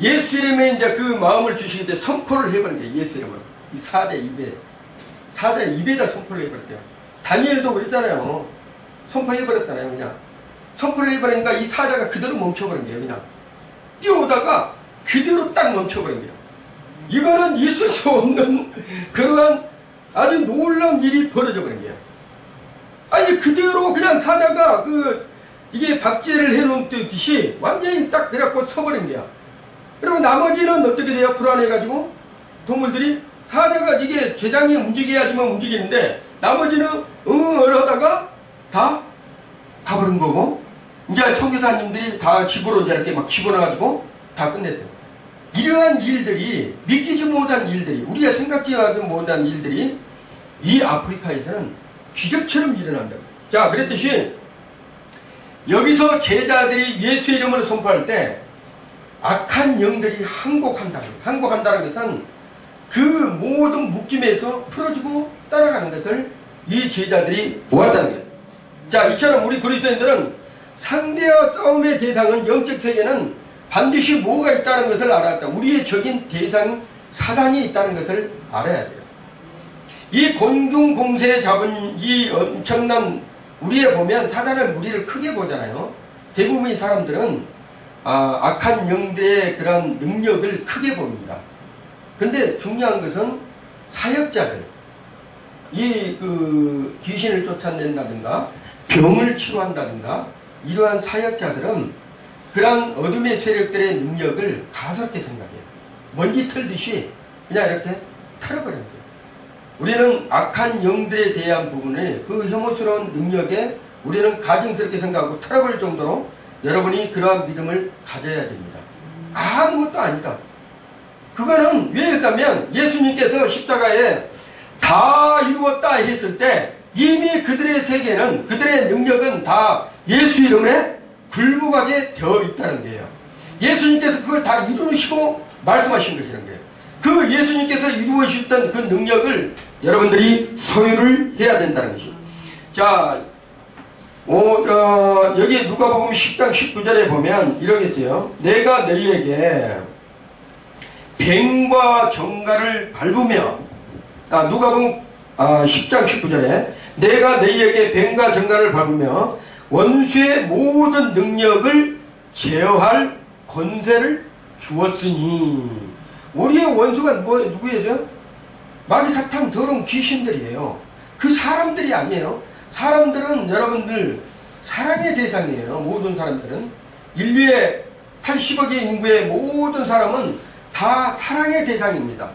예수 이름에 이제 그 마음을 주시기 때문에 선포를 해버린 거예요. 예수 이름을 이 사자 입에다 선포를 해버렸대요. 다니엘도 그랬잖아요. 선포해버렸잖아요. 그냥 선포를 해버리니까 이 사자가 그대로 멈춰버린 거예요. 그냥 뛰어오다가 그대로 딱 멈춰버린 거예요. 이거는 있을 수 없는 그러한 아주 놀라운 일이 벌어져 버린 거예요. 아니 그대로 그냥 사자가 이게 박제를 해놓듯이 완전히 딱 그래갖고 서버린 거야. 그리고 나머지는 어떻게 돼요? 불안해가지고 동물들이 사자가 이게 췌장이 움직여야지만 움직이는데 나머지는 하다가 다 가버린 거고 이제 선교사님들이 다 집으로 이제 이렇게 막 집어넣어가지고 다 끝냈대요. 이러한 일들이 믿기지 못한 일들이 우리가 생각지 못한 일들이 이 아프리카에서는 기적처럼 일어난다. 자 그랬듯이 여기서 제자들이 예수 이름으로 선포할 때 악한 영들이 항복한다는 것은 그 모든 묶임에서 풀어지고 따라가는 것을 이 제자들이 보았다는 거예요. 자 이처럼 우리 그리스도인들은 상대와 싸움의 대상은 영적 세계는 반드시 뭐가 있다는 것을 알았다. 우리의 적인 대상 사단이 있다는 것을 알아야 돼요. 이 곤궁공세에 잡은 이 엄청난 우리에 보면 사단을 우리를 크게 보잖아요. 대부분의 사람들은 악한 영들의 그런 능력을 크게 봅니다. 근데 중요한 것은 사역자들, 귀신을 쫓아낸다든가 병을 치료한다든가 이러한 사역자들은 그런 어둠의 세력들의 능력을 가볍게 생각해요. 먼지 털듯이 그냥 이렇게 털어버린 거예요. 우리는 악한 영들에 대한 부분을 그 혐오스러운 능력에 우리는 가증스럽게 생각하고 털어버릴 정도로 여러분이 그러한 믿음을 가져야 됩니다. 아무것도 아니다. 그거는 왜 그랬다면 예수님께서 십자가에 다 이루었다 했을 때 이미 그들의 세계는 그들의 능력은 다 예수 이름에 굴복하게 되어 있다는 거예요. 예수님께서 그걸 다 이루시고 말씀하신 것이라는 거예요. 그 예수님께서 이루어주셨던 그 능력을 여러분들이 소유를 해야 된다는 것이죠. 자, 여기 누가복음 10장 19절에 보면 이런 게 있어요. 내가 너희에게 뱀과 정갈을 밟으며 누가복음 10장 19절에 내가 너희에게 뱀과 정갈을 밟으며 원수의 모든 능력을 제어할 권세를 주었으니 우리의 원수가 누구예요? 마귀 사탄 더러운 귀신들이에요. 그 사람들이 아니에요. 사람들은 여러분들 사랑의 대상이에요. 모든 사람들은 인류의 80억의 인구의 모든 사람은 다 사랑의 대상입니다.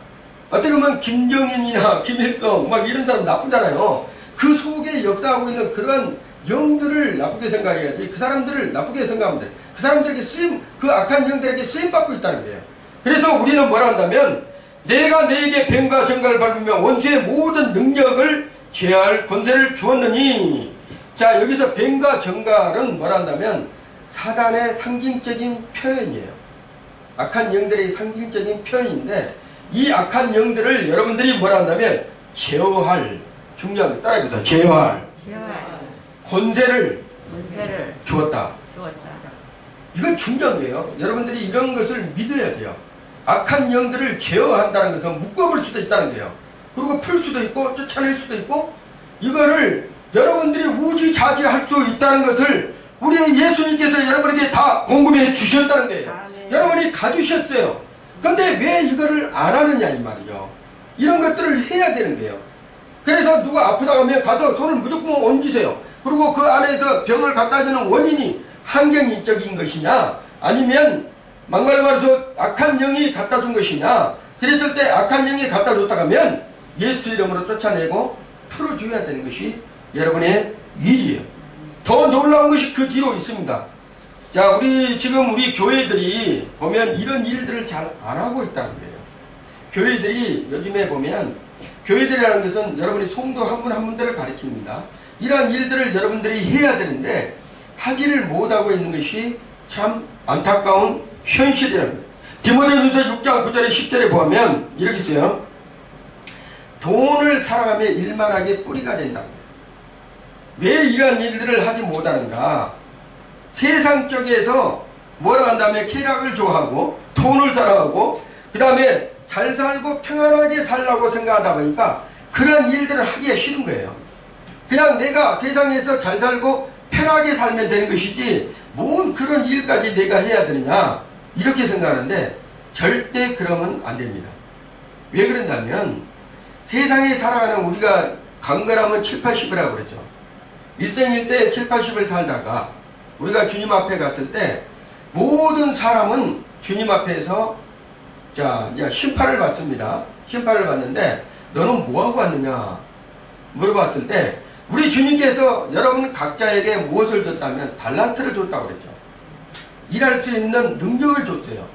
어떻게 보면 김정은이나 김일성 막 이런 사람 나쁘잖아요. 그 속에 역사하고 있는 그런 영들을 나쁘게 생각해야지 그 사람들을 나쁘게 생각하면 돼. 그 사람들에게 그 악한 영들에게 쓰임받고 있다는 거예요. 그래서 우리는 뭐라 한다면 내가 너에게 뱀과 정갈을 밟으며 원수의 모든 능력을 제할 권세를 주었느니 자 여기서 뱀과 정갈은 뭐라 한다면 사단의 상징적인 표현이에요. 악한 영들의 상징적인 표현인데 이 악한 영들을 여러분들이 뭐라 한다면 제어할 중요한 게 따라해보자. 제어할 권세를 주었다. 이건 중요한 거예요. 여러분들이 이런 것을 믿어야 돼요. 악한 영들을 제어한다는 것은 묶어볼 수도 있다는 거예요. 그리고 풀 수도 있고 쫓아낼 수도 있고 이거를 여러분들이 우지자지할 수 있다는 것을 우리 예수님께서 여러분에게 다 공급해 주셨다는 거예요. 여러분이 가주셨어요. 근데 왜 이거를 안 하느냐 이 말이죠. 이런 것들을 해야 되는 거예요. 그래서 누가 아프다 하면 가서 손을 무조건 얹으세요. 그리고 그 안에서 병을 갖다 주는 원인이 환경적인 것이냐 아니면 막말로 말해서 악한 영이 갖다 준 것이냐. 그랬을 때 악한 영이 갖다 줬다 하면 예수 이름으로 쫓아내고 풀어줘야 되는 것이 여러분의 일이에요. 더 놀라운 것이 그 뒤로 있습니다. 자, 지금 우리 교회들이 보면 이런 일들을 잘 안 하고 있다는 거예요. 교회들이 요즘에 보면 교회들이라는 것은 여러분이 성도 한 분 한 분들을 가리킵니다. 이러한 일들을 여러분들이 해야 되는데 하지를 못하고 있는 것이 참 안타까운 현실이라는 거예요. 디모데전서 6장 9절에 10절에 보면 이렇게 써요. 돈을 사랑하며 일만하게 뿌리가 된다. 왜 이러한 일들을 하지 못하는가? 세상 쪽에서 뭐라 한다면 쾌락을 좋아하고 돈을 사랑하고 그 다음에 잘 살고 평안하게 살라고 생각하다 보니까 그런 일들을 하기가 싫은 거예요. 그냥 내가 세상에서 잘 살고 편하게 살면 되는 것이지 뭔 그런 일까지 내가 해야 되느냐 이렇게 생각하는데 절대 그러면 안 됩니다. 왜 그런다면 세상에 살아가는 우리가 강건하면 7, 80이라고 그러죠. 일생일대 7, 80을 살다가 우리가 주님 앞에 갔을 때 모든 사람은 주님 앞에서 자 이제 심판을 받습니다. 심판을 받는데 너는 뭐하고 왔느냐 물어봤을 때 우리 주님께서 여러분 각자에게 무엇을 줬다면 달란트를 줬다고 그랬죠. 일할 수 있는 능력을 줬어요.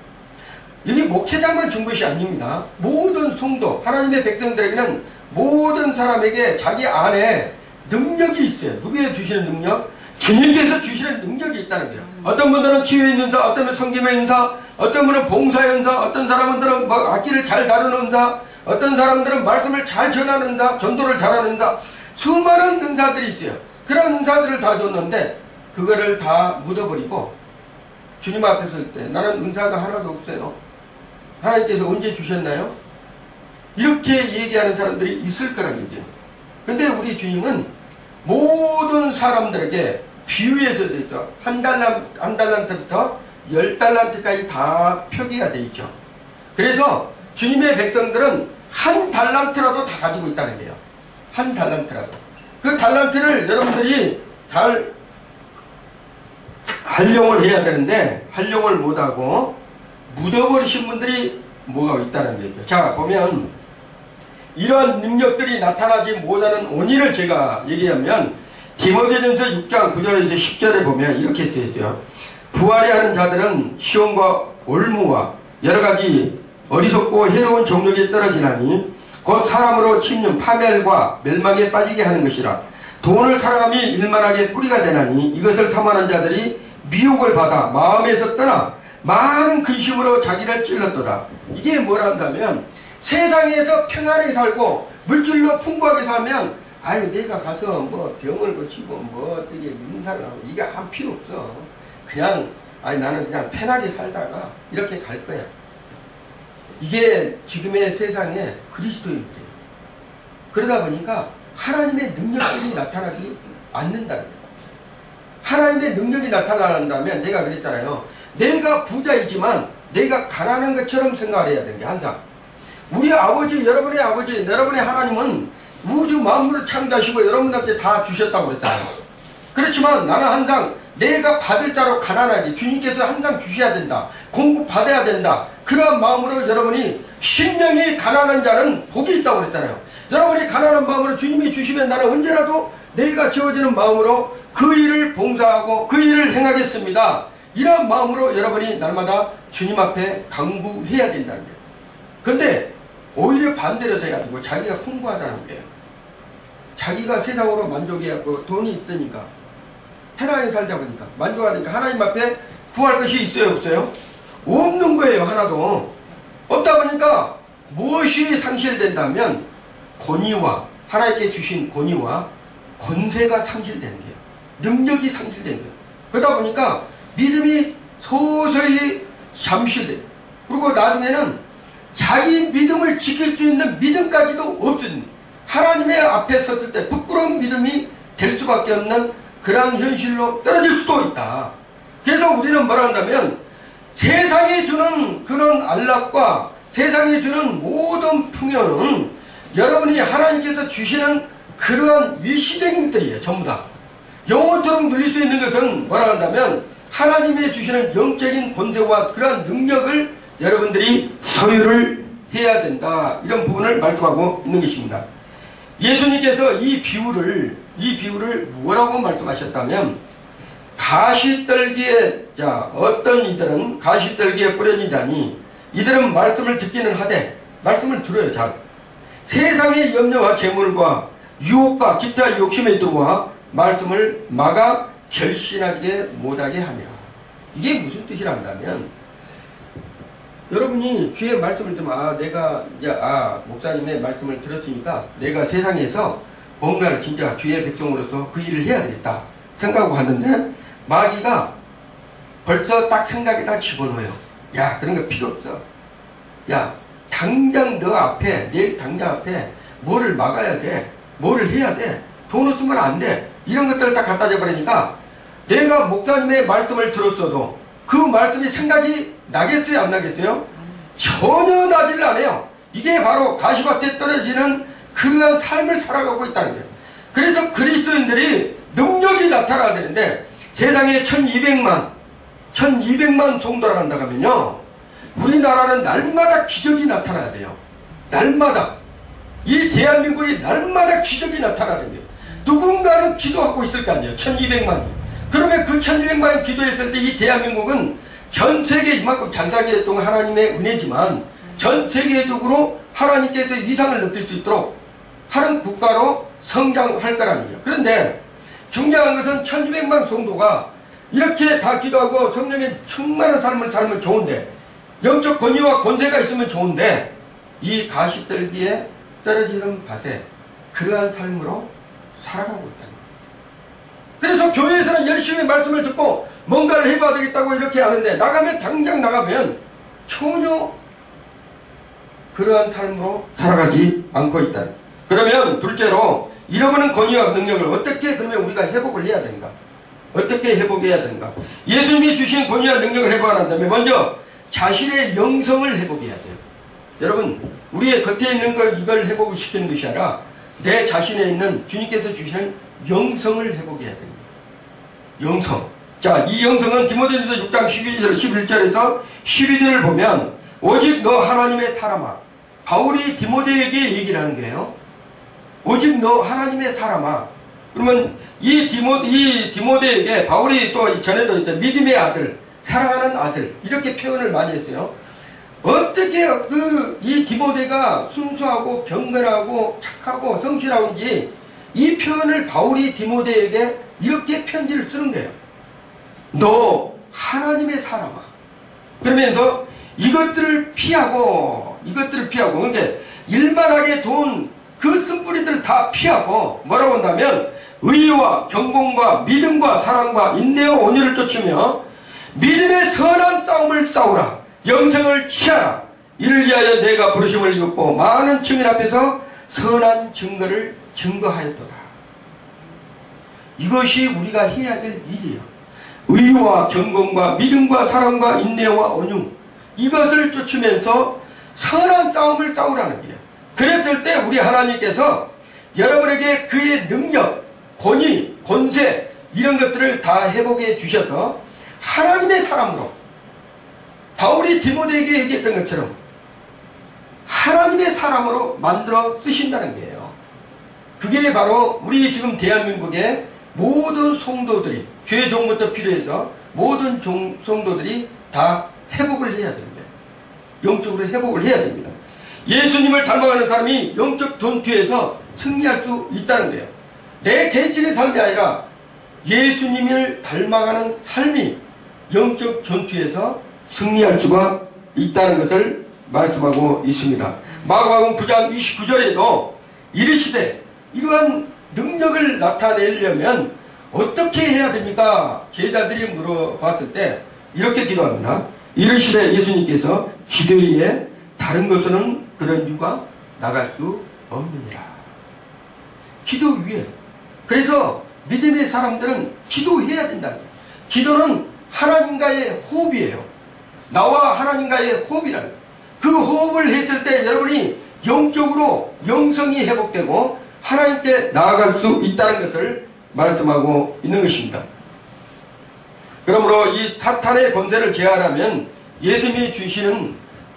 여기 목회자만 준 것이 아닙니다. 모든 성도 하나님의 백성들에게는 모든 사람에게 자기 안에 능력이 있어요. 누구에게 주시는 능력? 주님께서 주시는 능력이 있다는 거예요. 어떤 분들은 치유의 은사, 어떤 분은 성김의 은사, 어떤 분은 봉사의 은사, 어떤 사람들은 뭐 악기를 잘 다루는 은사, 어떤 사람들은 말씀을 잘 전하는 은사, 전도를 잘하는 은사, 수많은 은사들이 있어요. 그런 은사들을 다 줬는데 그거를 다 묻어버리고 주님 앞에 설 때 나는 은사가 하나도 없어요. 하나님께서 언제 주셨나요? 이렇게 얘기하는 사람들이 있을 거란 얘기예요. 근데 우리 주님은 모든 사람들에게 비유해서 되어 있죠. 한 달란트부터 10달란트까지 다 표기가 되어 있죠. 그래서 주님의 백성들은 한 달란트라도 다 가지고 있다는 거예요. 한 달란트라도. 그 달란트를 여러분들이 잘 활용을 해야 되는데 활용을 못하고 묻어버리신 분들이 뭐가 있다는 거죠. 자 보면 이러한 능력들이 나타나지 못하는 원인을 제가 얘기하면 디모데전서 6장 9절에서 10절에 보면 이렇게 되죠. 부활해 하는 자들은 시험과 올무와 여러가지 어리석고 해로운 정욕에 떨어지나니 곧 사람으로 침륜 파멸과 멸망에 빠지게 하는 것이라. 돈을 사랑함이 일만하게 뿌리가 되나니 이것을 삼하는 자들이 미혹을 받아 마음에서 떠나 많은 근심으로 자기를 찔렀도다. 이게 뭐라 한다면 세상에서 평안하게 살고 물질로 풍부하게 살면 아유 내가 가서 뭐 병을 고치고 뭐 어떻게 인사를 하고 이게 한 필요 없어. 그냥 아니 나는 그냥 편하게 살다가 이렇게 갈 거야. 이게 지금의 세상에 그리스도인들이에요. 그러다 보니까 하나님의 능력들이 나타나지 않는다는 거예요. 하나님의 능력이 나타난다면 내가 그랬잖아요. 내가 부자이지만 내가 가난한 것처럼 생각을 해야 되는 게 항상. 우리 아버지, 여러분의 아버지, 여러분의 하나님은 우주 만물을 창조하시고 여러분한테 다 주셨다고 그랬잖아요. 그렇지만 나는 항상 내가 받을 자로 가난하게 주님께서 항상 주셔야 된다. 공급받아야 된다. 그러한 마음으로 여러분이 심령이 가난한 자는 복이 있다고 그랬잖아요. 여러분이 가난한 마음으로 주님이 주시면 나는 언제라도 내가 채워지는 마음으로 그 일을 봉사하고 그 일을 행하겠습니다. 이런 마음으로 여러분이 날마다 주님 앞에 강구해야 된다는 거예요. 근데 오히려 반대로 돼가지고 자기가 풍부하다는 거예요. 자기가 세상으로 만족해갖고 돈이 있으니까 편하게 살다 보니까 만족하니까 하나님 앞에 구할 것이 있어요 없어요? 없는 거예요. 하나도 없다 보니까 무엇이 상실된다면 권위와 하나님께 주신 권위와 권세가 상실되는 거예요. 능력이 상실된 거예요. 그러다 보니까 믿음이 서서히 잠실돼요. 그리고 나중에는 자기 믿음을 지킬 수 있는 믿음까지도 없습니다. 하나님의 앞에 섰을 때 부끄러운 믿음이 될 수밖에 없는 그런 현실로 떨어질 수도 있다. 그래서 우리는 뭐라 한다면 세상이 주는 그런 안락과 세상이 주는 모든 풍요는 여러분이 하나님께서 주시는 그러한 일시적인 것들이에요. 전부 다. 영원토록 누릴 수 있는 것은 뭐라 한다면 하나님이 주시는 영적인 권세와 그러한 능력을 여러분들이 소유를 해야 된다. 이런 부분을 말씀하고 있는 것입니다. 예수님께서 이 비유를 뭐라고 말씀하셨다면 가시떨기에 어떤 이들은 가시떨기에 뿌려진 자니 이들은 말씀을 듣기는 하되 말씀을 들어요. 잘 세상의 염려와 재물과 유혹과 기타 욕심에 들어와 말씀을 막아 결신하게 못하게 하며. 이게 무슨 뜻이란다면 여러분이 주의 말씀을 들으면 내가 이제 목사님의 말씀을 들었으니까 내가 세상에서 뭔가를 진짜 주의 백성으로서 그 일을 해야 되겠다 생각하고 갔는데 마귀가 벌써 딱 생각에다 집어넣어요. 야 그런 거 필요 없어. 야 당장 너 앞에 내일 당장 앞에 뭐를 막아야 돼. 뭐를 해야 돼. 돈 없으면 안 돼. 이런 것들을 딱 갖다 줘버리니까 내가 목사님의 말씀을 들었어도 그 말씀이 생각이 나겠어요 안 나겠어요? 전혀 나지를 않아요. 이게 바로 가시밭에 떨어지는 그러한 삶을 살아가고 있다는 거예요. 그래서 그리스도인들이 능력이 나타나야 되는데 세상에 1200만 성도라 한다고 하면요, 우리나라는 날마다 기적이 나타나야 돼요. 날마다. 이 대한민국이 날마다 기적이 나타나야 돼요. 누군가는 기도하고 있을 거 아니에요. 1200만이. 그러면 그 1200만이 기도했을 때 이 대한민국은 전 세계 이만큼 잘 살게 했던 하나님의 은혜지만 전 세계적으로 하나님께서 위상을 느낄 수 있도록 하는 국가로 성장할 거라는 거예요. 그런데 중요한 것은 1200만 성도가 이렇게 다 기도하고 성령에 충만한 삶을 살면 좋은데, 영적 권위와 권세가 있으면 좋은데, 이 가시떨기에 떨어지는 밭에 그러한 삶으로 살아가고 있다는 거예요. 그래서 교회에서는 열심히 말씀을 듣고 뭔가를 해봐야 되겠다고 이렇게 하는데, 당장 나가면 전혀 그러한 삶으로 살아가지 않고 있다. 그러면 둘째로 잃어버린 권위와 능력을 어떻게 그러면 우리가 회복을 해야 되는가? 어떻게 회복해야 되는가? 예수님이 주신 권위와 능력을 회복한다면 먼저 자신의 영성을 회복해야 돼요. 여러분, 우리의 겉에 있는 걸 이걸 회복을 시키는 것이 아니라 내 자신에 있는 주님께서 주시는 영성을 회복해야 됩니다. 영성. 자, 이 영성은 디모데전서 6장 11절에서 12절을 보면 오직 너 하나님의 사람아. 바울이 디모데에게 얘기를 하는 거예요. 오직 너 하나님의 사람아. 그러면 이 디모데에게 바울이 또 전에도 있던 믿음의 아들, 사랑하는 아들, 이렇게 표현을 많이 했어요. 어떻게 이 디모데가 순수하고 경건하고 착하고 성실한지 이 표현을 바울이 디모데에게 이렇게 편지를 쓰는 거예요. 너 하나님의 사람아. 그러면서 이것들을 피하고 그러니까 일만하게 돈 그 쓴뿌리들 다 피하고 뭐라고 한다면 의와 경공과 믿음과 사랑과 인내와 온유를 쫓으며 믿음의 선한 싸움을 싸우라. 영생을 취하라. 이를 위하여 내가 부르심을 입고 많은 증인 앞에서 선한 증거를 증거하였도다. 이것이 우리가 해야 될 일이에요. 의와 경공과 믿음과 사랑과 인내와 온유, 이것을 쫓으면서 선한 싸움을 싸우라는 거예요. 그랬을 때 우리 하나님께서 여러분에게 그의 능력, 권위, 권세 이런 것들을 다 회복해 주셔서 하나님의 사람으로, 바울이 디모데에게 얘기했던 것처럼 하나님의 사람으로 만들어 쓰신다는 거예요. 그게 바로 우리 지금 대한민국의 모든 성도들이, 죄 종부터 필요해서 모든 성도들이 다 회복을 해야 됩니다. 영적으로 회복을 해야 됩니다. 예수님을 닮아가는 사람이 영적 전투에서 승리할 수 있다는 거예요. 내 개인적인 삶이 아니라 예수님을 닮아가는 삶이 영적 전투에서 승리할 수가 있다는 것을 말씀하고 있습니다. 마가복음 9장 29절에도 이르시되, 이러한 능력을 나타내려면 어떻게 해야 됩니까? 제자들이 물어봤을 때 이렇게 기도합니다. 이르시되, 예수님께서 기도 위에 다른 것은 그런 유가 나갈 수 없느니라. 기도 위에. 그래서 믿음의 사람들은 기도해야 된다는 거예요. 기도는 하나님과의 호흡이에요. 나와 하나님과의 호흡이라는 거예요. 그 호흡을 했을 때 여러분이 영적으로 영성이 회복되고 하나님께 나아갈 수 있다는 것을 말씀하고 있는 것입니다. 그러므로 이 사탄의 권세를 제한하면 예수님이 주시는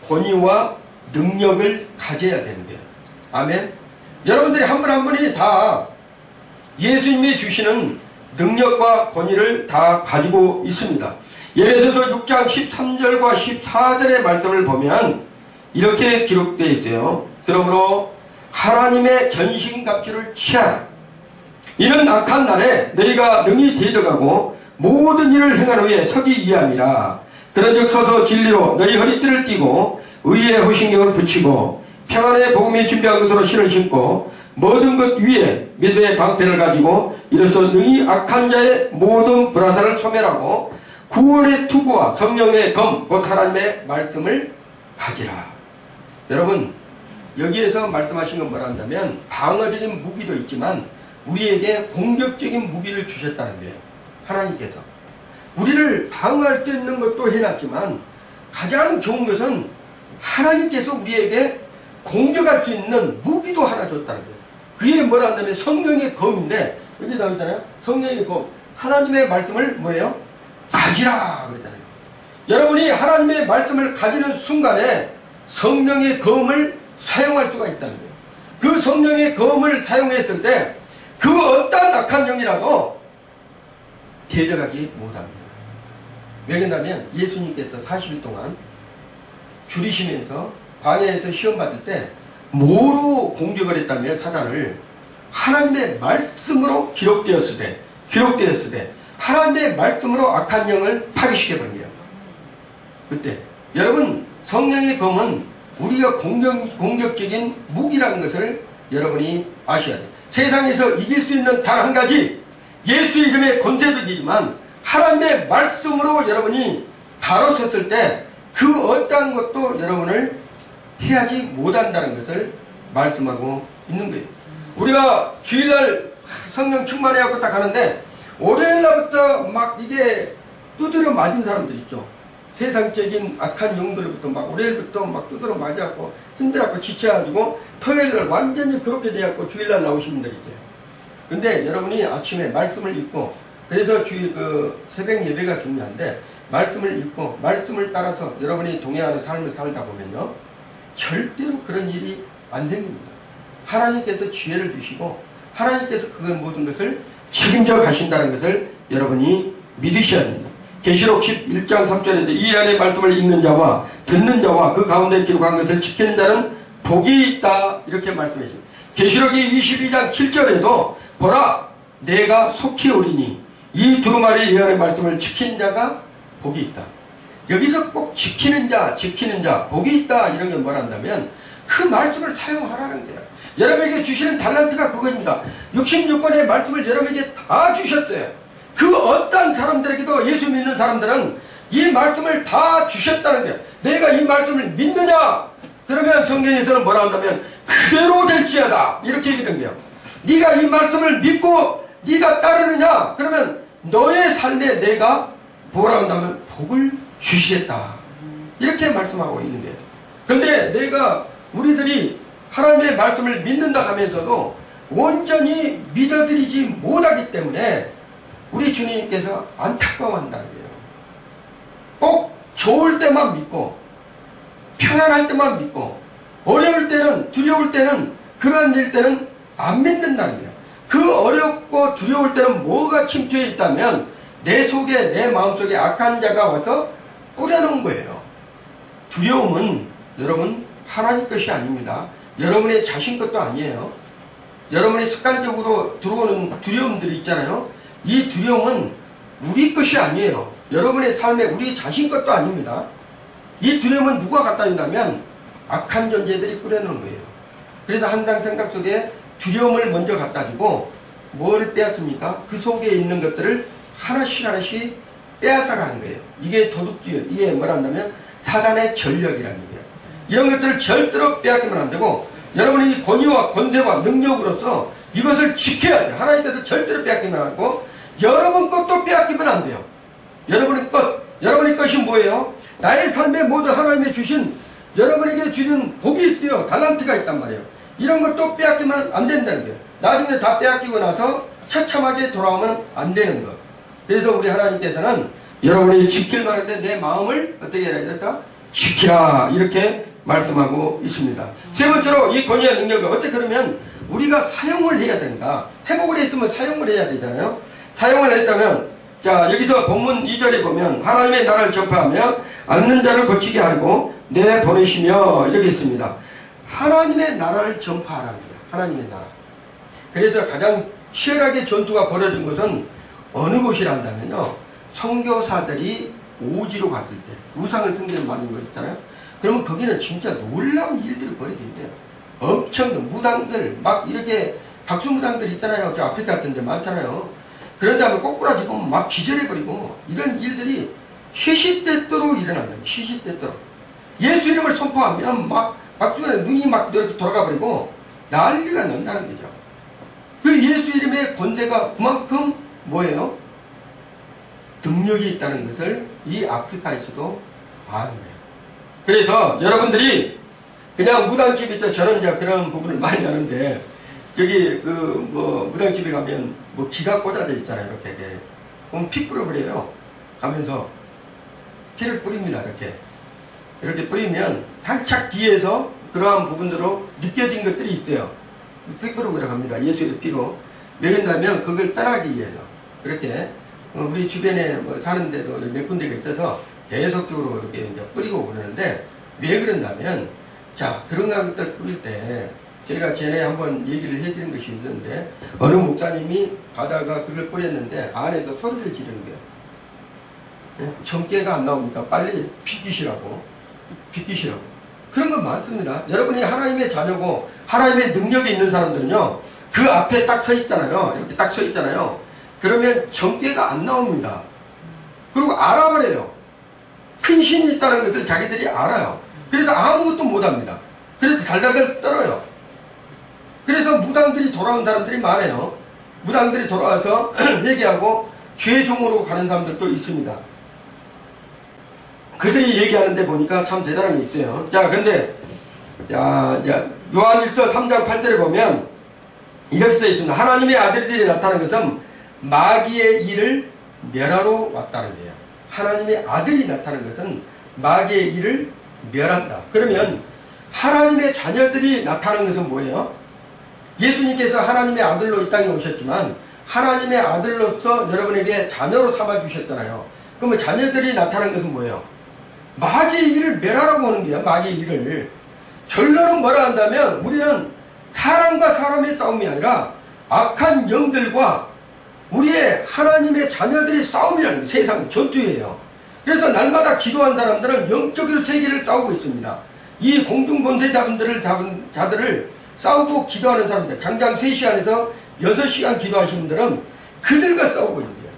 권위와 능력을 가져야 되는 거예요. 아멘. 여러분들이 한 분 한 분이 다 예수님이 주시는 능력과 권위를 다 가지고 있습니다. 예레미야서 6장 13절과 14절의 말씀을 보면 이렇게 기록되어 있어요. 그러므로 하나님의 전신갑주를 취하라. 이는 악한 날에 너희가 능히 대적하고 모든 일을 행한 후에 서기 위함이라. 그런즉 서서 진리로 너희 허리띠를 띠고 의의 호신경을 붙이고 평안의 복음이 준비한 것으로 신을 신고 모든 것 위에 믿음의 방패를 가지고 이로써 능히 악한 자의 모든 불화살을 소멸하고 구원의 투구와 성령의 검 곧 하나님의 말씀을 가지라. 여러분, 여기에서 말씀하신 건 뭐라 한다면 방어적인 무기도 있지만 우리에게 공격적인 무기를 주셨다는 거예요. 하나님께서 우리를 방어할 수 있는 것도 해놨지만 가장 좋은 것은 하나님께서 우리에게 공격할 수 있는 무기도 하나 줬다는 거예요. 그게 뭐라 한다면 성령의 검인데, 여기 나오잖아요. 성령의 검. 하나님의 말씀을 뭐예요? 가지라 그랬잖아요. 여러분이 하나님의 말씀을 가지는 순간에 성령의 검을 사용할 수가 있다는 거예요. 그 성령의 검을 사용했을 때 그 어떤 악한 영이라도 대적하지 못합니다. 왜냐하면 예수님께서 40일 동안 줄이시면서 광야에서 시험 받을 때 뭐로 공격을 했다면 사단을 하나님의 말씀으로 기록되었을 때 하나님의 말씀으로 악한 영을 파괴시켜버린 거예요. 그때 여러분 성령의 검은 우리가 공격적인 무기라는 것을 여러분이 아셔야 돼요. 세상에서 이길 수 있는 단 한 가지 예수 이름의 권세도 되지만 하나님의 말씀으로 여러분이 바로 섰을 때 그 어떠한 것도 여러분을 피하지 못한다는 것을 말씀하고 있는 거예요. 우리가 주일날 성령 충만해갖고 딱 가는데 월요일날부터 막 이게 두드려 맞은 사람들 있죠. 세상적인 악한 영들부터 막 월요일부터 막 두드려 맞아갖고 힘들어갖고 지쳐가지고 토요일날 완전히 그렇게 돼갖고 주일날 나오신 분들이 있어요. 근데 여러분이 아침에 말씀을 읽고 그래서 주일 새벽 예배가 중요한데 말씀을 읽고 말씀을 따라서 여러분이 동행하는 삶을 살다 보면요 절대로 그런 일이 안 생깁니다. 하나님께서 지혜를 주시고 하나님께서 그 모든 것을 책임져 가신다는 것을 여러분이 믿으셔야 됩니다. 계시록 11장 3절에 이 안의 말씀을 읽는 자와 듣는 자와 그 가운데 기록한 것을 지키는 자는 복이 있다 이렇게 말씀하십니다. 계시록이 22장 7절에도 보라 내가 속히 오리니 이 두루마리 이 안의 말씀을 지키는 자가 복이 있다. 여기서 꼭 지키는 자 복이 있다 이런 게 뭐란다면 그 말씀을 사용하라는 거예요. 여러분에게 주시는 달란트가 그겁니다. 66권의 말씀을 여러분에게 다 주셨어요. 그 어떤 사람들에게도 예수 믿는 사람들은 이 말씀을 다 주셨다는 거예요. 내가 이 말씀을 믿느냐? 그러면 성경에서는 뭐라 한다면 그대로 될지어다 이렇게 얘기하는 거예요. 네가 이 말씀을 믿고 네가 따르느냐? 그러면 너의 삶에 내가 뭐라 한다면 복을 주시겠다 이렇게 말씀하고 있는 거예요. 그런데 우리들이 하나님의 말씀을 믿는다 하면서도 온전히 믿어드리지 못하기 때문에 우리 주님께서 안타까워한다는 거예요. 꼭 좋을 때만 믿고 평안할 때만 믿고 어려울 때는 두려울 때는 그러한 일 때는 안 믿는다는 거예요. 그 어렵고 두려울 때는 뭐가 침투해 있다면 내 속에 내 마음속에 악한 자가 와서 뿌려놓은 거예요. 두려움은 여러분 하나님 것이 아닙니다. 여러분의 자신 것도 아니에요. 여러분이 습관적으로 들어오는 두려움들이 있잖아요. 이 두려움은 우리 것이 아니에요. 여러분의 삶에 우리 자신 것도 아닙니다. 이 두려움은 누가 갖다 준다면 악한 존재들이 뿌려놓은 거예요. 그래서 항상 생각 속에 두려움을 먼저 갖다 주고 뭘 빼앗습니까? 그 속에 있는 것들을 하나씩 빼앗아가는 거예요. 이게 도둑질, 이게 뭐란다면 사단의 전력이라는 거예요. 이런 것들을 절대로 빼앗기면 안 되고 여러분이 권위와 권세와 능력으로서 이것을 지켜야 돼요. 하나님께서 절대로 빼앗기면 안 하고 여러분 것도 빼앗기면 안 돼요. 여러분의 것이 뭐예요? 나의 삶에 모두 하나님이 주신 여러분에게 주는 복이 있어요. 달란트가 있단 말이에요. 이런 것도 빼앗기면 안 된다는 거예요. 나중에 다 빼앗기고 나서 처참하게 돌아오면 안 되는 것. 그래서 우리 하나님께서는 여러분이 지킬 만한데 내 마음을 어떻게 해야 된다? 지키라 이렇게 말씀하고 있습니다. 세 번째로 이 권위와 능력을 어떻게 그러면 우리가 사용을 해야 된다. 회복을 했으면 사용을 해야 되잖아요. 사용을 했다면 자 여기서 본문 2절에 보면 하나님의 나라를 전파하며 앓는 자를 고치게 하고 내보내시며 이렇게 있습니다. 하나님의 나라를 전파하라는 거예요. 하나님의 나라. 그래서 가장 치열하게 전투가 벌어진 것은 어느 곳이란다면요. 선교사들이 오지로 갔을 때 우상을 숭배를 맞은 거 있잖아요. 그러면 거기는 진짜 놀라운 일들이 벌어진대요. 엄청 무당들 막 이렇게 박수무당들 있잖아요. 저 아프리카 같은 데 많잖아요. 그런 다음에 꼬꾸라지고 막 기절해버리고 이런 일들이 시시때때로 일어난다. 시시때때로. 예수 이름을 선포하면 막 박수에 눈이 막 이렇게 돌아가버리고 난리가 난다는 거죠. 그 예수 이름의 권세가 그만큼 뭐예요? 능력이 있다는 것을 이 아프리카에서도 아는 거예요. 그래서 여러분들이 그냥 무당집에 있다 저는 이제 그런 부분을 많이 하는데, 저기 무당집에 가면 뭐 기가 꽂아져 있잖아요. 이렇게 그럼 피 뿌려버려요. 가면서 피를 뿌립니다. 이렇게 뿌리면 살짝 뒤에서 그러한 부분으로 느껴진 것들이 있어요. 피 뿌리고 갑니다. 예수의 피로 먹인다면 그걸 떠나기 위해서 그렇게 우리 주변에 뭐 사는 데도 몇 군데가 있어서 계속적으로 이렇게 이제 뿌리고 그러는데, 왜 그런다면, 자, 그런 것들 뿌릴 때 제가 전에 한번 얘기를 해드린 것이 있는데, 어느 목사님이 가다가 그걸 뿌렸는데 안에서 소리를 지르는 거예요. 정깨가 안 나오니까 빨리 비키시라고. 그런 건 많습니다. 여러분이 하나님의 자녀고 하나님의 능력이 있는 사람들은요, 그 앞에 딱 서 있잖아요. 이렇게 딱 서 있잖아요. 그러면 정깨가 안 나옵니다. 그리고 알아버려요. 큰 신이 있다는 것을 자기들이 알아요. 그래서 아무것도 못합니다. 그래서 달달달 떨어요. 그래서 무당들이 돌아온 사람들이 많아요. 무당들이 돌아와서 얘기하고 죄종으로 가는 사람들도 있습니다. 그들이 얘기하는데 보니까 참 대단한 게 있어요. 자, 근데 요한일서 3장 8절에 보면 이렇게 써 있습니다. 하나님의 아들들이 나타난 것은 마귀의 일을 멸하러 왔다는 거예요. 하나님의 아들이 나타난 것은 마귀의 일을 멸한다. 그러면 하나님의 자녀들이 나타난 것은 뭐예요? 예수님께서 하나님의 아들로 이 땅에 오셨지만 하나님의 아들로서 여러분에게 자녀로 삼아주셨잖아요. 그러면 자녀들이 나타난 것은 뭐예요? 마귀의 일을 멸하라고 하는 거예요. 마귀의 일을. 결론은 뭐라 한다면 우리는 사람과 사람의 싸움이 아니라 악한 영들과 우리의 하나님의 자녀들이 싸움이라는 거예요. 세상 전투예요. 그래서 날마다 기도한 사람들은 영적으로 세계를 싸우고 있습니다. 이 공중권세자분들을 잡은 자들을 싸우고 기도하는 사람들, 장장 3시 안에서 6시간 기도하시는 분들은 그들과 싸우고 있는 거예요.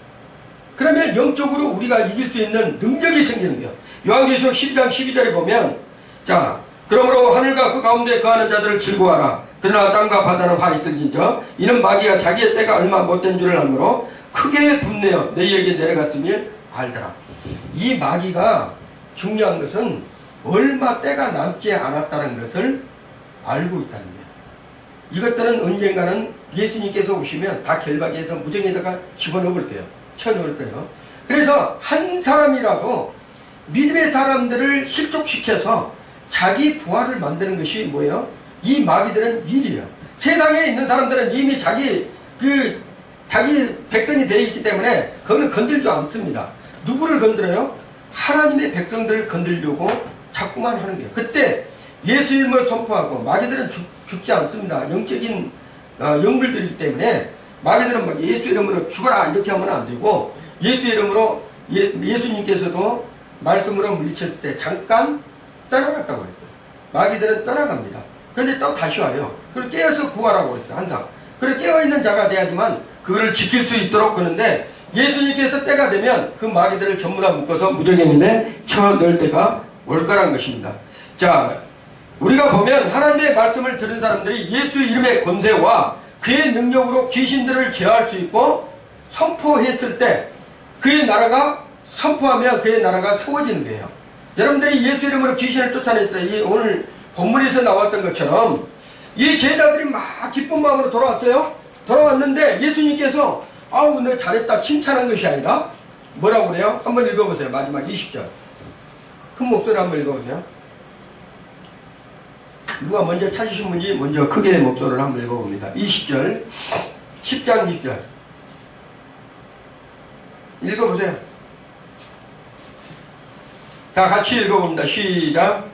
그러면 영적으로 우리가 이길 수 있는 능력이 생기는 거예요. 요한계시록 12장 12절에 보면, 자, 그러므로 하늘과 그 가운데 거하는 자들을 즐거워하라. 그러나 땅과 바다는 화 있을진저 이는 마귀가 자기의 때가 얼마 못된 줄을 알므로 크게 분내어 너희에게 내려갔음을 알더라. 이 마귀가 중요한 것은 얼마 때가 남지 않았다는 것을 알고 있다는 거예요. 이것들은 언젠가는 예수님께서 오시면 다 결박해서 무정에다가 집어넣을 거예요. 쳐넣을 거예요. 그래서 한 사람이라도 믿음의 사람들을 실족시켜서 자기 부활을 만드는 것이 뭐예요? 이 마귀들은 일이에요. 세상에 있는 사람들은 이미 자기 백성이 되어 있기 때문에 그거는 건들지 않습니다. 누구를 건드려요? 하나님의 백성들을 건들려고 자꾸만 하는 거예요. 그때 예수 이름을 선포하고, 마귀들은 죽지 않습니다. 영적인 영물들이기 때문에 마귀들은 막 예수 이름으로 죽어라 이렇게 하면 안 되고, 예수 이름으로 예수님께서도 말씀으로 물리쳤을 때 잠깐 떠나갔다고 그랬어요. 마귀들은 떠나갑니다. 그런데 또 다시 와요. 그리고 깨어서 구하라고 그랬어요. 항상. 그리고 깨어있는 자가 돼야지만 그거를 지킬 수 있도록 그러는데, 예수님께서 때가 되면 그 마귀들을 전부 다 묶어서 무정행인에 쳐넣을 때가 올 거란 것입니다. 자, 우리가 보면 하나님의 말씀을 들은 사람들이 예수 이름의 권세와 그의 능력으로 귀신들을 제어할 수 있고, 선포했을 때 그의 나라가, 선포하면 그의 나라가 세워지는 거예요. 여러분들이 예수 이름으로 귀신을 쫓아냈어요. 이 오늘 본문에서 나왔던 것처럼 이 제자들이 막 기쁜 마음으로 돌아왔어요. 돌아왔는데 예수님께서 아우 너 잘했다 칭찬한 것이 아니라 뭐라고 그래요? 한번 읽어보세요. 마지막 20절 큰 목소리로 한번 읽어보세요. 누가 먼저 찾으신 분이 먼저 크게 목소리를 한번 읽어봅니다. 20절 10장 20절 읽어보세요. 다 같이 읽어봅니다. 시작.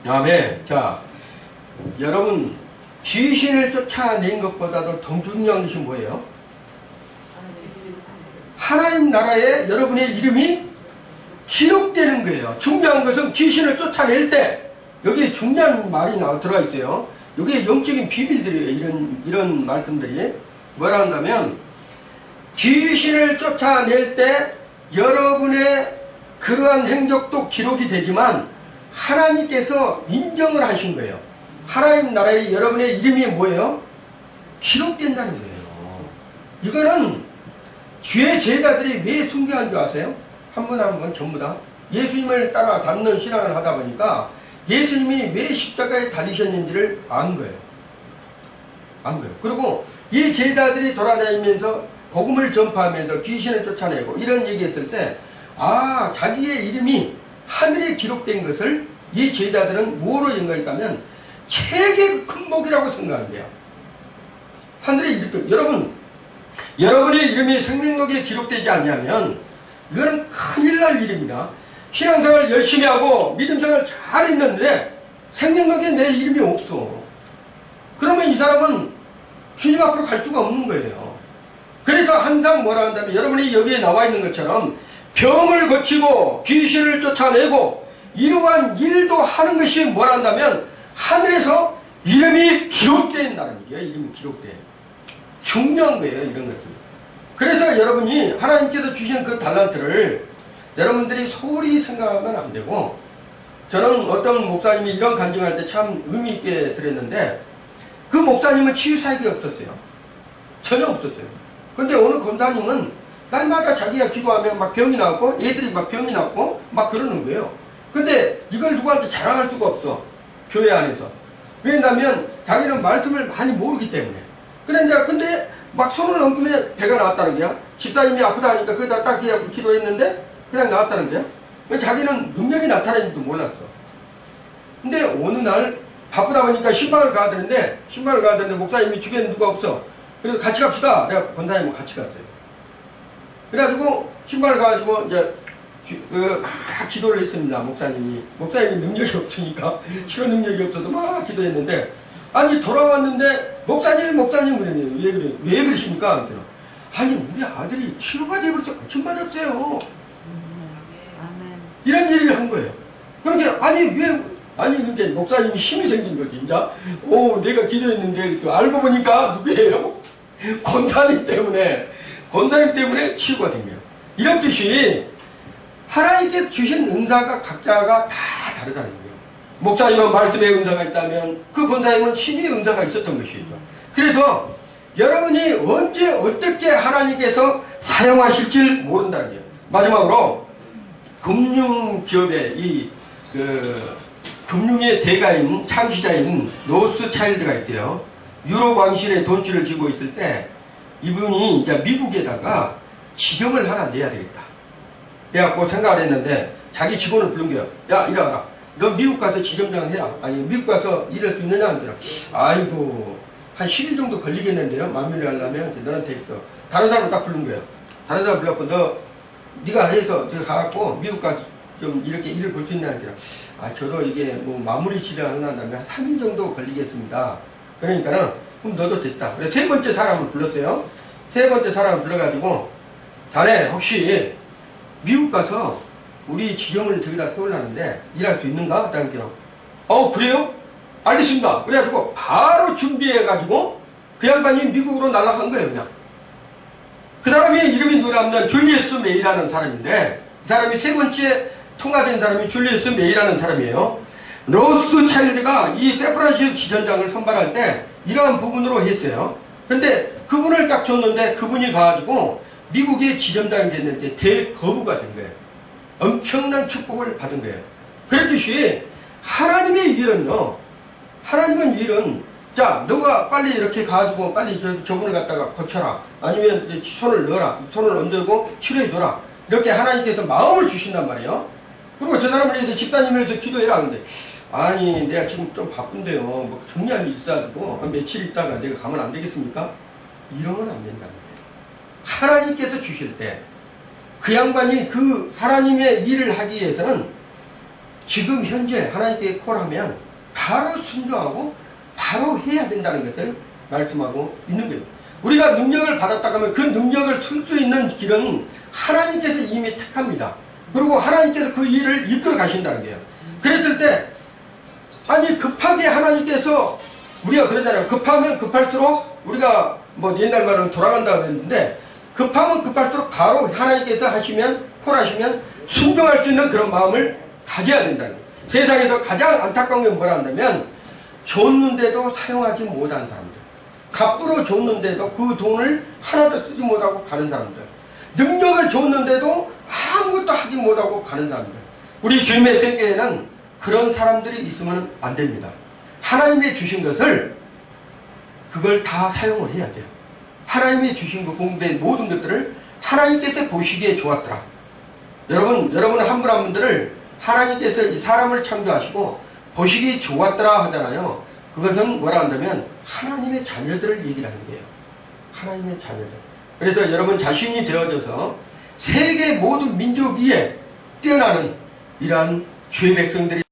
아멘. 자, 여러분 귀신을 쫓아낸 것보다도 더 중요한 것이 뭐예요? 하나님 나라에 여러분의 이름이 기록되는 거예요. 중요한 것은 귀신을 쫓아낼 때, 여기 중요한 말이 들어가 있어요. 여기에 영적인 비밀들이에요. 이런 말씀들이 뭐라 한다면, 귀신을 쫓아낼 때 여러분의 그러한 행적도 기록이 되지만 하나님께서 인정을 하신 거예요. 하나님 나라에 여러분의 이름이 뭐예요? 기록된다는 거예요. 이거는 주의 제자들이 왜 숭배한 줄 아세요? 한 분 한 분 전부 다 예수님을 따라 닮는 신앙을 하다 보니까 예수님이 왜 십자가에 달리셨는지를 안 거예요. 안 거예요. 그리고 이 제자들이 돌아다니면서 복음을 전파하면서 귀신을 쫓아내고 이런 얘기했을 때, 아, 자기의 이름이 하늘에 기록된 것을 이 제자들은 뭐로 인가했다면 책의 큰 복이라고 생각한 거예요. 하늘에 이렇게 여러분의 이름이 생명록에 기록되지 않냐면 이거는 큰일 날 일입니다. 신앙생활 열심히 하고 믿음생활 잘 했는데 생명록에 내 이름이 없어. 그러면 이 사람은 주님 앞으로 갈 수가 없는 거예요. 그래서 항상 뭐라 한다면 여러분이 여기에 나와 있는 것처럼 병을 고치고 귀신을 쫓아내고 이러한 일도 하는 것이 뭐라 한다면 하늘에서 이름이 기록된다는 얘기야. 이름이 기록돼. 중요한 거예요. 이런 것들. 그래서 여러분이 하나님께서 주신 그 달란트를 여러분들이 소홀히 생각하면 안 되고, 저는 어떤 목사님이 이런 간증할 때 참 의미 있게 들었는데, 그 목사님은 치유사역이 없었어요. 전혀 없었어요. 근데 어느 권사님은 날마다 자기가 기도하면 막 병이 나고 애들이 막 병이 났고 막 그러는 거예요. 근데 이걸 누구한테 자랑할 수가 없어. 교회 안에서. 왜냐면 자기는 말씀을 많이 모르기 때문에. 근데 막 손을 얹으면 배가 나왔다는 거야. 집사님이 아프다 하니까 거기다 딱 기도했는데 그냥 나왔다는 거야. 자기는 능력이 나타나는지도 몰랐어. 근데 어느 날 바쁘다 보니까 신방을 가야 되는데 목사님이 주변에 누가 없어. 그래서 같이 갑시다. 내가 권사님하고 같이 갔어요. 그래가지고 신방을 가가지고 이제 막 기도를 했습니다. 목사님이 능력이 없으니까 치료 능력이 없어서 막 기도했는데, 아니 돌아왔는데 목사님 그러네요. 왜 그러십니까? 그랬더니, 아니 우리 아들이 치료가 되버려서 엄청 맞았어요. 이런 얘기를 한 거예요. 그러니까 근데 목사님이 힘이 생긴 거지. 이제 내가 기도했는데 또 알고 보니까 누구예요? 권사님 때문에 치유가 된 거예요. 이런 뜻이 하나님께 주신 은사가 각자가 다 다르다는 거예요. 목사님은 말씀의 은사가 있다면 그 권사님은 신의 은사가 있었던 것이죠. 그래서 여러분이 언제 어떻게 하나님께서 사용하실지 모른다는 거예요. 마지막으로 금융기업의 금융의 대가인 창시자인 로스차일드가 있어요. 유럽 왕실에 돈줄을 쥐고 있을 때 이분이 이제 미국에다가 지점을 하나 내야 되겠다. 그래갖고 생각을 했는데 자기 직원을 부른 거예요. 야, 이리 와라. 너 미국 가서 지점장을 해라. 아니, 미국 가서 일할 수 있느냐? 하더라. 아이고, 한 10일 정도 걸리겠는데요. 만면을 하려면 너한테 있어. 다른 사람을 딱 부른 거예요. 다른 사람 불러갖고 네가 해서 가갖고 미국 가서 좀 이렇게 일을 볼 수 있냐? 하더라. 저도 이게 뭐 마무리 지령을 한다면 한 3일 정도 걸리겠습니다. 그러니까는 그럼 너도 됐다. 그래서 세 번째 사람을 불렀어요. 세 번째 사람을 불러가지고, 자네 혹시 미국 가서 우리 지점을 저기다 세우려는데 일할 수 있는가? 그러니까 그래요? 알겠습니다. 그래가지고 바로 준비해가지고 그 양반이 미국으로 날아간 거예요. 그냥 그 사람이 이름이 누구냐면 줄리어스 메이라는 사람인데, 이 사람이 세 번째 통과된 사람이 줄리어스 메이라는 사람이에요. 로스차일드가 이 샌프란시스코 지점장을 선발할 때 이러한 부분으로 했어요. 근데 그분을 딱 줬는데 그분이 가가지고 미국의 지점장이 됐는데 대거부가 된 거예요. 엄청난 축복을 받은 거예요. 그랬듯이 하나님의 일은요, 하나님은 일은 자, 너가 빨리 이렇게 가가지고 빨리 저분을 갖다가 고쳐라. 아니면 손을 넣어라. 손을 얹고 치료해줘라. 이렇게 하나님께서 마음을 주신단 말이에요. 그리고 저 사람을 위해서 집사님을 위해서 기도해라. 근데 아니 내가 지금 좀 바쁜데요. 뭐 중요한 일이 있어가지고 며칠 있다가 내가 가면 안 되겠습니까? 이러면 안 된다는 거예요. 하나님께서 주실 때 그 양반이 그 하나님의 일을 하기 위해서는 지금 현재 하나님께 콜하면 바로 순종하고 바로 해야 된다는 것을 말씀하고 있는 거예요. 우리가 능력을 받았다고 하면 그 능력을 쓸 수 있는 길은 하나님께서 이미 택합니다. 그리고 하나님께서 그 일을 이끌어 가신다는 거예요. 그랬을 때 아니 급하게 하나님께서 우리가 그러잖아요. 급하면 급할수록 우리가 뭐 옛날 말로는 돌아간다고 했는데, 급하면 급할수록 바로 하나님께서 하시면 콜하시면 순종할 수 있는 그런 마음을 가져야 된다는 거예요. 세상에서 가장 안타까운 게 뭐라 한다면 줬는데도 사용하지 못한 사람들. 값으로 줬는데도 그 돈을 하나도 쓰지 못하고 가는 사람들, 능력을 줬는데도 아무것도 하지 못하고 가는 사람들, 우리 주님의 세계에는 그런 사람들이 있으면 안 됩니다. 하나님이 주신 것을 그걸 다 사용을 해야 돼요. 하나님이 주신 그 공부된 모든 것들을 하나님께서 보시기에 좋았더라. 여러분 한 분 한 분들을 하나님께서 이 사람을 창조하시고 보시기 좋았더라 하잖아요. 그것은 뭐라 한다면 하나님의 자녀들을 얘기를 하는 거예요. 하나님의 자녀들. 그래서 여러분 자신이 되어져서 세계 모든 민족 위에 뛰어나는 이러한 주의 백성들이